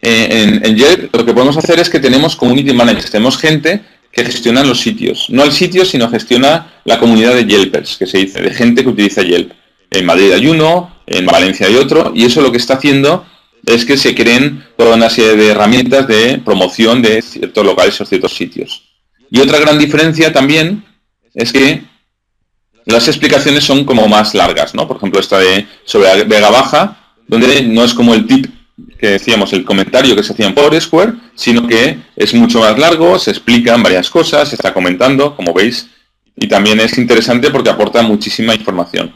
en Yelp, lo que podemos hacer es que tenemos community managers, tenemos gente que gestiona los sitios. No el sitio, sino gestiona la comunidad de Yelpers, que se dice, de gente que utiliza Yelp. En Madrid hay uno, en Valencia hay otro, y eso lo que está haciendo es que se creen toda una serie de herramientas de promoción de ciertos locales o ciertos sitios. Y otra gran diferencia también es que las explicaciones son como más largas, ¿no? Por ejemplo, esta sobre Vega Baja, donde no es como el tip que decíamos, el comentario que se hacía en Foursquare, sino que es mucho más largo, se explican varias cosas, se está comentando, como veis, y también es interesante porque aporta muchísima información.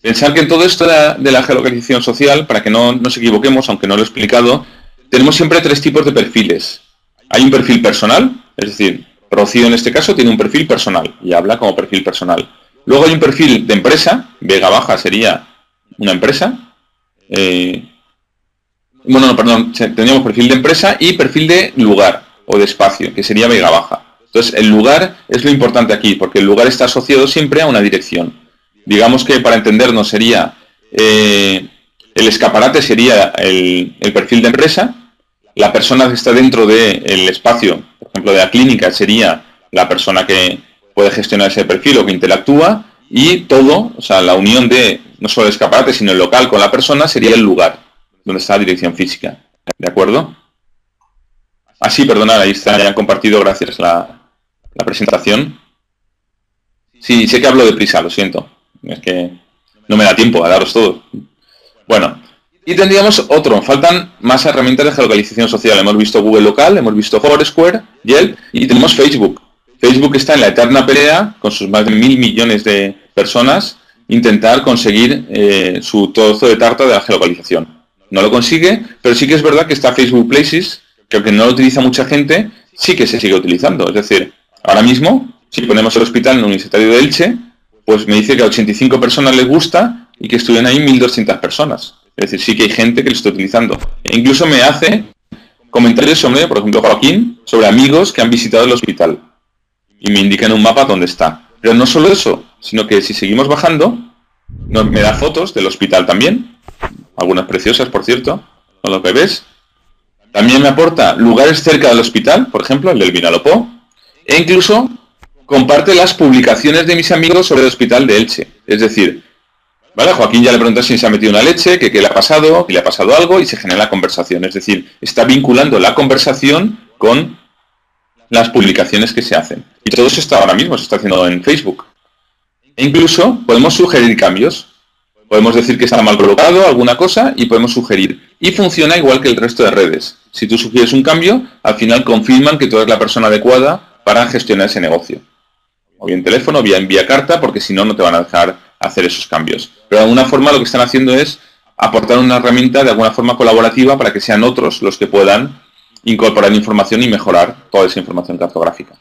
Pensar que en todo esto de la geolocalización social, para que no nos equivoquemos, aunque no lo he explicado, tenemos siempre tres tipos de perfiles. Hay un perfil personal, es decir, Rocío en este caso tiene un perfil personal y habla como perfil personal. Luego hay un perfil de empresa, Vega Baja sería una empresa. Tendríamos perfil de empresa y perfil de lugar o de espacio, que sería Vega Baja. Entonces, el lugar es lo importante aquí, porque el lugar está asociado siempre a una dirección. Digamos que para entendernos sería, el escaparate sería el perfil de empresa, la persona que está dentro del espacio, por Por ejemplo, de la clínica sería la persona que puede gestionar ese perfil o que interactúa, y todo, o sea, la unión de no solo el escaparate, sino el local con la persona sería el lugar donde está la dirección física. ¿De acuerdo? Ah, sí, perdonad, ahí está, ya han compartido, gracias, la presentación. Sí, sé que hablo deprisa, lo siento. Es que no me da tiempo a daros todo. Bueno, y tendríamos otro. Faltan más herramientas de geolocalización social. Hemos visto Google Local, hemos visto Foursquare, Yelp, y tenemos Facebook. Facebook está en la eterna pelea, con sus más de 1.000 millones de personas, intentar conseguir su trozo de tarta de la geolocalización. No lo consigue, pero sí que es verdad que está Facebook Places, que aunque no lo utiliza mucha gente, sí que se sigue utilizando. Es decir, ahora mismo, si ponemos el hospital universitario de Elche, pues me dice que a 85 personas les gusta y que estuvieron ahí 1.200 personas. Es decir, sí que hay gente que lo está utilizando. E incluso me hace comentarios sobre, por ejemplo, Joaquín, sobre amigos que han visitado el hospital. Y me indica en un mapa dónde está. Pero no solo eso, sino que si seguimos bajando, me da fotos del hospital también. Algunas preciosas, por cierto, con lo que ves. También me aporta lugares cerca del hospital, por ejemplo, el del Vinalopó. E incluso comparte las publicaciones de mis amigos sobre el hospital de Elche. Es decir, ¿vale? Joaquín ya le pregunta si se ha metido una leche, que qué le ha pasado, que le ha pasado algo, y se genera la conversación. Es decir, está vinculando la conversación con las publicaciones que se hacen. Y todo eso está ahora mismo, se está haciendo en Facebook. E incluso podemos sugerir cambios. Podemos decir que está mal colocado alguna cosa y podemos sugerir. Y funciona igual que el resto de redes. Si tú sugieres un cambio, al final confirman que tú eres la persona adecuada para gestionar ese negocio. O bien teléfono, o bien vía carta, porque si no, no te van a dejar hacer esos cambios. Pero de alguna forma lo que están haciendo es aportar una herramienta de alguna forma colaborativa para que sean otros los que puedan incorporar información y mejorar toda esa información cartográfica.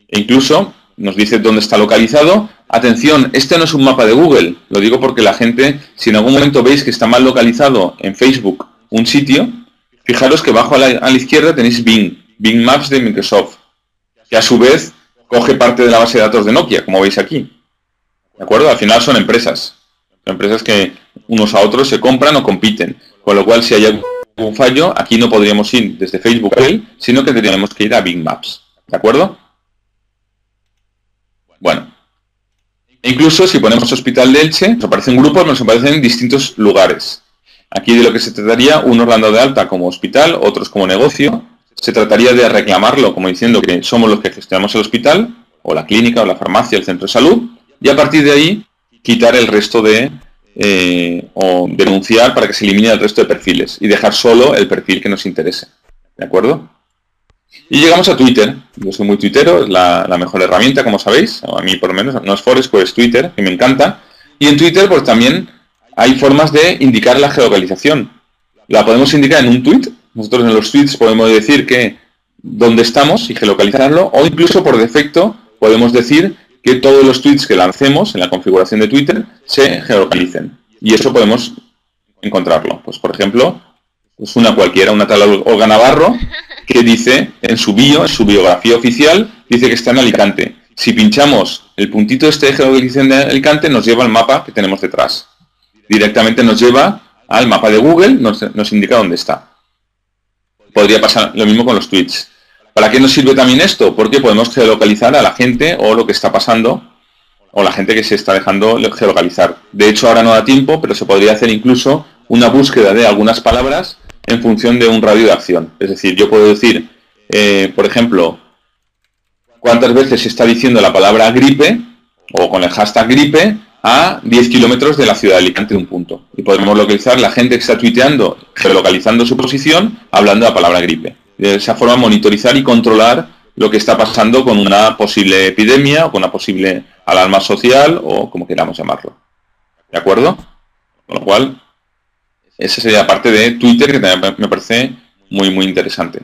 E incluso nos dice dónde está localizado. Atención, este no es un mapa de Google. Lo digo porque la gente, si en algún momento veis que está mal localizado en Facebook un sitio, fijaros que abajo a la izquierda tenéis Bing Maps de Microsoft, que a su vez coge parte de la base de datos de Nokia, como veis aquí. ¿De acuerdo? Al final son empresas. Son empresas que unos a otros se compran o compiten. Con lo cual, si hay algún fallo, aquí no podríamos ir desde Facebook a él, sino que tendríamos que ir a Bing Maps. ¿De acuerdo? Bueno. Incluso si ponemos Hospital de Elche, nos aparecen grupos, nos aparecen distintos lugares. Aquí de lo que se trataría, unos dando de alta como hospital, otros como negocio. Se trataría de reclamarlo como diciendo que somos los que gestionamos el hospital, o la clínica, o la farmacia, el centro de salud, y a partir de ahí quitar el resto de, o denunciar para que se elimine el resto de perfiles y dejar solo el perfil que nos interese. ¿De acuerdo? Y llegamos a Twitter. Yo soy muy tuitero, es la mejor herramienta, como sabéis, o a mí por lo menos, no es Foursquare, es Twitter, que me encanta. Y en Twitter pues también hay formas de indicar la geolocalización. La podemos indicar en un tweet. Nosotros en los tweets podemos decir que dónde estamos y geolocalizarlo, o incluso por defecto podemos decir que todos los tweets que lancemos en la configuración de Twitter se geolocalicen. Y eso podemos encontrarlo. Pues por ejemplo, pues una cualquiera, una tal Olga Navarro, que dice en su biografía oficial, dice que está en Alicante. Si pinchamos el puntito este de geolocalización de Alicante, nos lleva al mapa que tenemos detrás. Directamente nos lleva al mapa de Google, nos indica dónde está. Podría pasar lo mismo con los tweets. ¿Para qué nos sirve también esto? Porque podemos geolocalizar a la gente o lo que está pasando, o la gente que se está dejando geolocalizar. De hecho, ahora no da tiempo, pero se podría hacer incluso una búsqueda de algunas palabras en función de un radio de acción. Es decir, yo puedo decir, por ejemplo, cuántas veces se está diciendo la palabra gripe, o con el hashtag gripe, a 10 kilómetros de la ciudad de Alicante de un punto. Y podemos localizar la gente que está tuiteando, geolocalizando su posición, hablando de la palabra gripe. De esa forma monitorizar y controlar lo que está pasando con una posible epidemia o con una posible alarma social o como queramos llamarlo. ¿De acuerdo? Con lo cual, esa sería parte de Twitter que también me parece muy, muy interesante.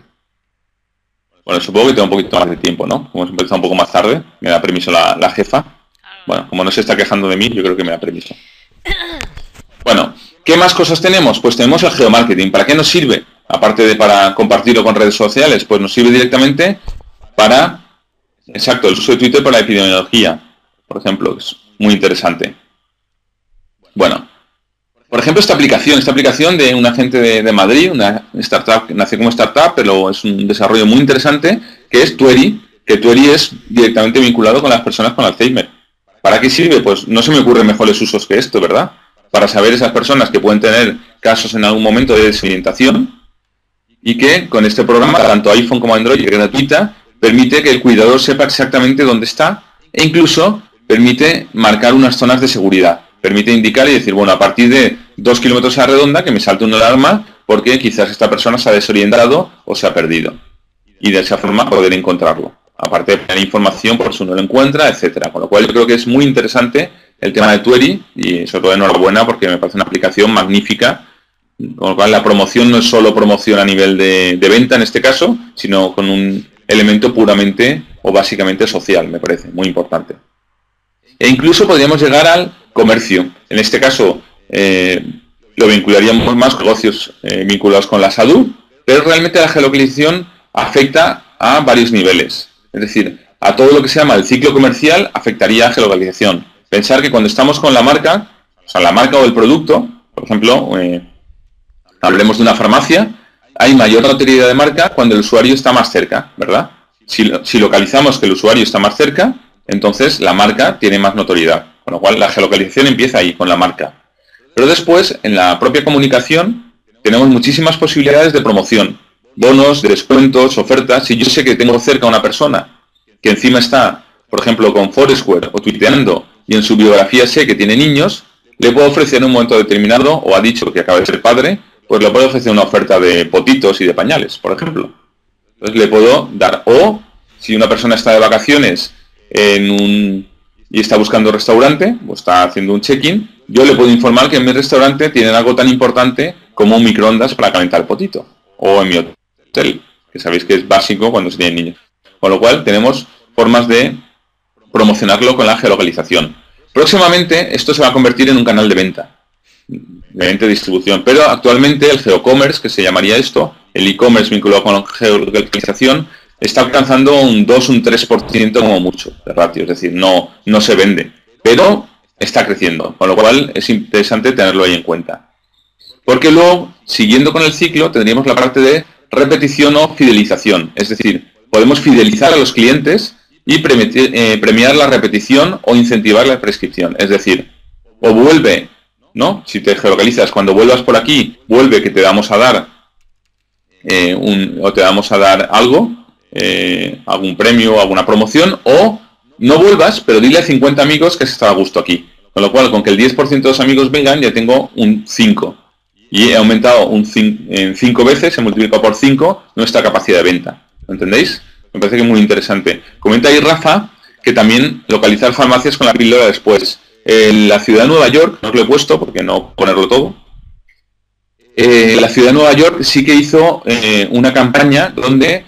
Bueno, supongo que tengo un poquito más de tiempo, ¿no? Como hemos empezado un poco más tarde, me da permiso la jefa. Bueno, como no se está quejando de mí, yo creo que me da permiso. Bueno, ¿qué más cosas tenemos? Pues tenemos el geomarketing. ¿Para qué nos sirve? Aparte de para compartirlo con redes sociales, pues nos sirve directamente para, exacto, el uso de Twitter para la epidemiología, por ejemplo, es muy interesante. Bueno, Por ejemplo, esta aplicación de un agente de Madrid, una startup que nació como startup, pero es un desarrollo muy interesante, que es Tueri, que Tueri es directamente vinculado con las personas con Alzheimer. ¿Para qué sirve? Pues no se me ocurren mejores usos que esto, ¿verdad? Para saber esas personas que pueden tener casos en algún momento de desorientación y que con este programa, tanto iPhone como Android, que es gratuita, permite que el cuidador sepa exactamente dónde está e incluso permite marcar unas zonas de seguridad. Permite indicar y decir, bueno, a partir de 2 kilómetros a la redonda que me salte una alarma porque quizás esta persona se ha desorientado o se ha perdido. Y de esa forma poder encontrarlo. Aparte de tener información por si uno lo encuentra, etcétera. Con lo cual yo creo que es muy interesante el tema de Tueri y sobre todo enhorabuena porque me parece una aplicación magnífica. Con lo cual la promoción no es solo promoción a nivel de venta en este caso, sino con un elemento puramente o básicamente social, me parece muy importante. E incluso podríamos llegar al comercio. En este caso lo vincularíamos más con negocios vinculados con la salud, pero realmente la geolocalización afecta a varios niveles. Es decir, a todo lo que se llama el ciclo comercial afectaría a geolocalización. Pensar que cuando estamos con la marca, o sea, la marca o el producto, por ejemplo, hablemos de una farmacia, hay mayor notoriedad de marca cuando el usuario está más cerca, ¿verdad? Si localizamos que el usuario está más cerca, entonces la marca tiene más notoriedad. Con lo cual la geolocalización empieza ahí, con la marca. Pero después, en la propia comunicación, tenemos muchísimas posibilidades de promoción. Bonos, descuentos, ofertas. Si yo sé que tengo cerca a una persona que encima está, por ejemplo, con Foursquare o tuiteando y en su biografía sé que tiene niños, le puedo ofrecer en un momento determinado, o ha dicho que acaba de ser padre, pues le puedo ofrecer una oferta de potitos y de pañales, por ejemplo. Entonces le puedo dar, o si una persona está de vacaciones y está buscando restaurante, o está haciendo un check-in, yo le puedo informar que en mi restaurante tienen algo tan importante como un microondas para calentar el potito. O en mi hotel, que sabéis que es básico cuando se tienen niños. Con lo cual tenemos formas de promocionarlo con la geolocalización. Próximamente esto se va a convertir en un canal de venta de distribución, pero actualmente el geocommerce, que se llamaría esto, el e-commerce vinculado con la geolocalización, está alcanzando un 2, un 3% como mucho de ratio, es decir, no se vende, pero está creciendo, con lo cual es interesante tenerlo ahí en cuenta. Porque luego, siguiendo con el ciclo, tendríamos la parte de repetición o fidelización, es decir, podemos fidelizar a los clientes y premiar la repetición o incentivar la prescripción, es decir, o vuelve, ¿no? Si te geolocalizas, cuando vuelvas por aquí, vuelve que te vamos a dar o te vamos a dar algo, algún premio o alguna promoción, o no vuelvas, pero dile a 50 amigos que has estado a gusto aquí. Con lo cual, con que el 10% de los amigos vengan, ya tengo un 5. Y he aumentado en 5 veces, he multiplicado por 5 nuestra capacidad de venta. ¿Lo entendéis? Me parece que es muy interesante. Comenta ahí Rafa que también localizar farmacias con la píldora después. La ciudad de Nueva York, no os lo he puesto porque no ponerlo todo. La ciudad de Nueva York sí que hizo una campaña donde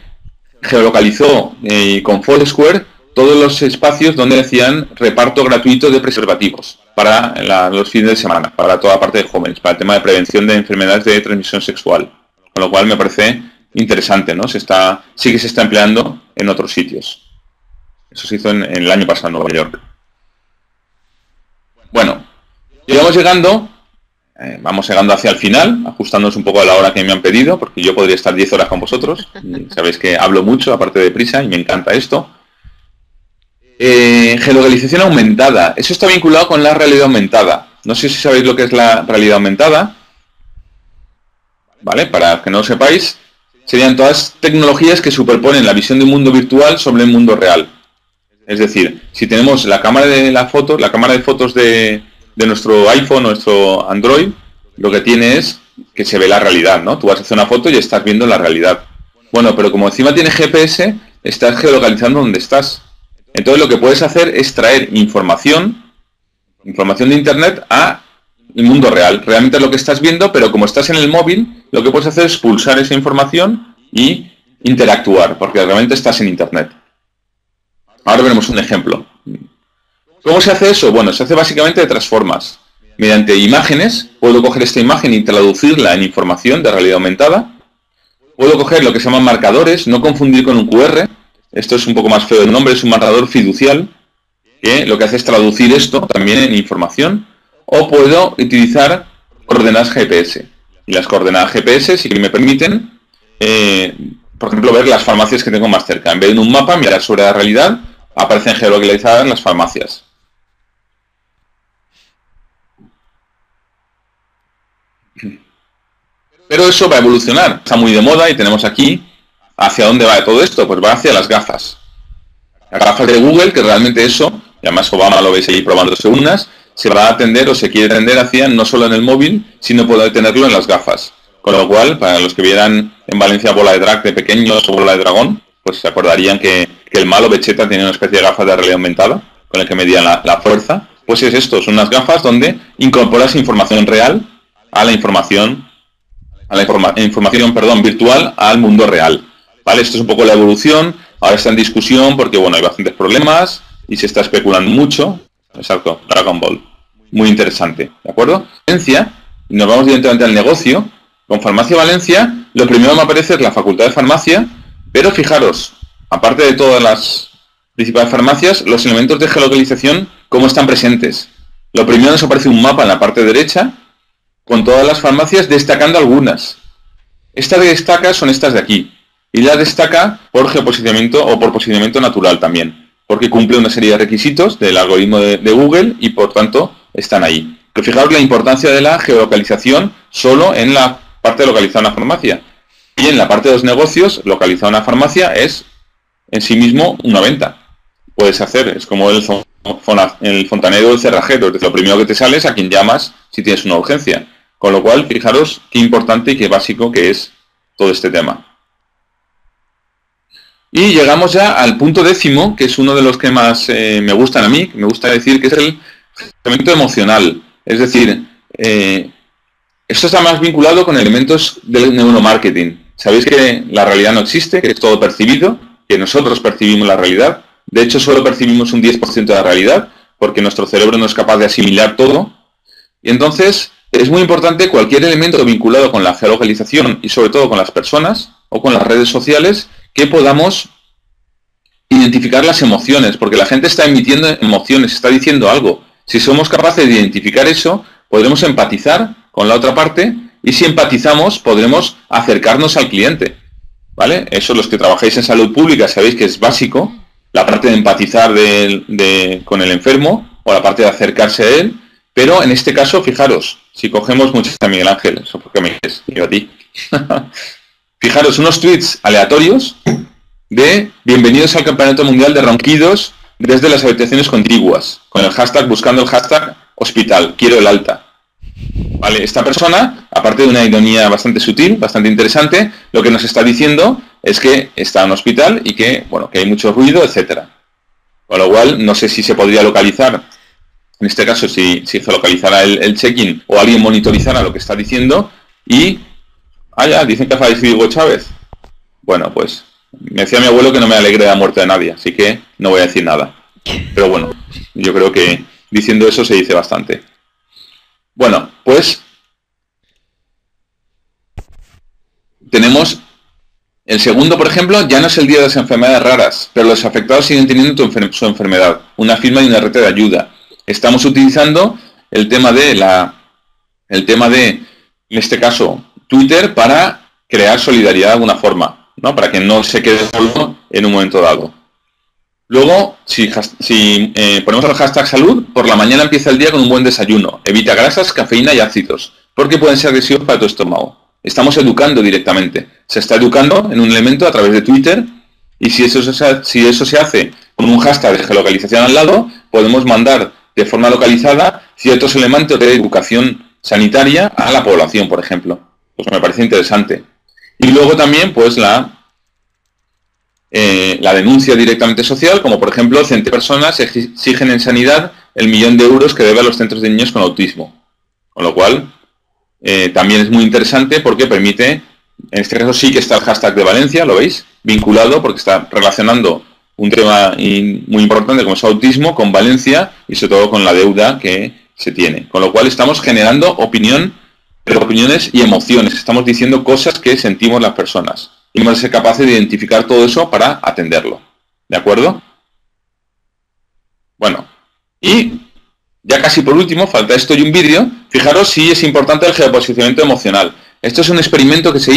geolocalizó con Foursquare todos los espacios donde decían reparto gratuito de preservativos para los fines de semana, para toda la parte de jóvenes, para el tema de prevención de enfermedades de transmisión sexual. Con lo cual me parece interesante, ¿no? Sí que se está empleando en otros sitios. Eso se hizo en el año pasado en Nueva York. Bueno, vamos llegando hacia el final, ajustándonos un poco a la hora que me han pedido, porque yo podría estar 10 horas con vosotros. Sabéis que hablo mucho, aparte de prisa, y me encanta esto. Geolocalización aumentada. Eso está vinculado con la realidad aumentada. No sé si sabéis lo que es la realidad aumentada. ¿Vale? Para que no lo sepáis, serían todas tecnologías que superponen la visión de un mundo virtual sobre el mundo real. Es decir, si tenemos la cámara de fotos de nuestro iPhone o nuestro Android, lo que tiene es que se ve la realidad, ¿no? Tú vas a hacer una foto y estás viendo la realidad. Bueno, pero como encima tiene GPS, estás geolocalizando donde estás. Entonces lo que puedes hacer es traer información de Internet a el mundo real. Realmente es lo que estás viendo, pero como estás en el móvil, lo que puedes hacer es pulsar esa información y interactuar, porque realmente estás en Internet. Ahora veremos un ejemplo. ¿Cómo se hace eso? Bueno, se hace básicamente de tres formas. Mediante imágenes, puedo coger esta imagen y traducirla en información de realidad aumentada. Puedo coger lo que se llaman marcadores, no confundir con un QR. Esto es un poco más feo el nombre, es un marcador fiducial, que lo que hace es traducir esto también en información. O puedo utilizar coordenadas GPS. Y las coordenadas GPS sí que me permiten, por ejemplo, ver las farmacias que tengo más cerca. En vez de en un mapa, mirar sobre la realidad, aparecen geolocalizadas las farmacias. Pero eso va a evolucionar. Está muy de moda y tenemos aquí, ¿hacia dónde va todo esto? Pues va hacia las gafas. Las gafas de Google, que realmente eso, y además Obama lo veis ahí probándose unas, se va a atender o se quiere tender hacia no solo en el móvil, sino poder tenerlo en las gafas. Con lo cual, para los que vieran en Valencia Bola de Drag de pequeños o Bola de Dragón, pues se acordarían que el malo Vegeta tenía una especie de gafas de realidad aumentada, con el que medían la fuerza. Pues es esto, son unas gafas donde incorporas información real a la información, información virtual al mundo real. ¿Vale? Esto es un poco la evolución. Ahora está en discusión porque, bueno, hay bastantes problemas y se está especulando mucho. Exacto, Dragon Ball. Muy interesante, ¿de acuerdo? Valencia, y nos vamos directamente al negocio. Con Farmacia Valencia, lo primero que me aparece es la Facultad de Farmacia, pero fijaros, aparte de todas las principales farmacias, los elementos de geolocalización, cómo están presentes. Lo primero nos aparece un mapa en la parte derecha, con todas las farmacias, destacando algunas. Estas que destaca son estas de aquí. Y las destaca por geoposicionamiento o por posicionamiento natural también, porque cumple una serie de requisitos del algoritmo de Google y por tanto están ahí. Pero fijaos la importancia de la geolocalización solo en la parte de localizar una farmacia. Y en la parte de los negocios, localizar una farmacia es en sí mismo una venta. Puedes hacer, es como el fontanero o el cerrajero, es decir, lo primero que te sale es a quien llamas si tienes una urgencia. Con lo cual, fijaros qué importante y qué básico que es todo este tema. Y llegamos ya al punto 10, que es uno de los que más me gustan a mí, me gusta decir que es el elemento emocional. Es decir, esto está más vinculado con elementos del neuromarketing. Sabéis que la realidad no existe, que es todo percibido, que nosotros percibimos la realidad. De hecho, solo percibimos un 10% de la realidad, porque nuestro cerebro no es capaz de asimilar todo. Y entonces, es muy importante cualquier elemento vinculado con la geolocalización y sobre todo con las personas o con las redes sociales, que podamos identificar las emociones, porque la gente está emitiendo emociones, está diciendo algo. Si somos capaces de identificar eso, podremos empatizar con la otra parte y si empatizamos podremos acercarnos al cliente. ¿Vale? Eso los que trabajáis en salud pública sabéis que es básico, la parte de empatizar con el enfermo o la parte de acercarse a él, pero en este caso, fijaros, si cogemos mucho a Miguel Ángel, eso porque me dices, yo a ti. Fijaros, unos tweets aleatorios de bienvenidos al Campeonato Mundial de Ronquidos desde las habitaciones contiguas, con el hashtag, buscando el hashtag hospital, quiero el alta. Vale, esta persona, aparte de una ironía bastante sutil, bastante interesante, lo que nos está diciendo es que está en un hospital y que, bueno, que hay mucho ruido, etcétera. Con lo cual, no sé si se podría localizar, en este caso, si se localizara el check-in o alguien monitorizara lo que está diciendo y... Ah, ya, dicen que ha fallecido Hugo Chávez. Bueno, pues me decía mi abuelo que no me alegre de la muerte de nadie, así que no voy a decir nada. Pero bueno, yo creo que diciendo eso se dice bastante. Bueno, pues tenemos el segundo, por ejemplo, ya no es el día de las enfermedades raras, pero los afectados siguen teniendo su enfermedad, una firma y una red de ayuda. Estamos utilizando el tema de, en este caso, Twitter para crear solidaridad de alguna forma, ¿no? Para que no se quede solo en un momento dado. Luego, si ponemos el hashtag salud, por la mañana empieza el día con un buen desayuno. Evita grasas, cafeína y ácidos, porque pueden ser agresivos para tu estómago. Estamos educando directamente. Se está educando en un elemento a través de Twitter y si eso se hace con un hashtag de geolocalización al lado, podemos mandar de forma localizada ciertos elementos de educación sanitaria a la población, por ejemplo. Pues me parece interesante. Y luego también, pues, la denuncia directamente social, como por ejemplo, personas exigen en sanidad el 1.000.000 de euros que debe a los centros de niños con autismo. Con lo cual, también es muy interesante porque permite, en este caso sí que está el hashtag de Valencia, ¿lo veis? Vinculado porque está relacionando un tema muy importante como es autismo con Valencia y sobre todo con la deuda que se tiene. Con lo cual estamos generando opiniones y emociones. Estamos diciendo cosas que sentimos las personas. Y hemos de ser capaces de identificar todo eso para atenderlo. ¿De acuerdo? Bueno, y Ya casi por último, falta esto y un vídeo. Fijaros si es importante el geoposicionamiento emocional. Esto es un experimento que se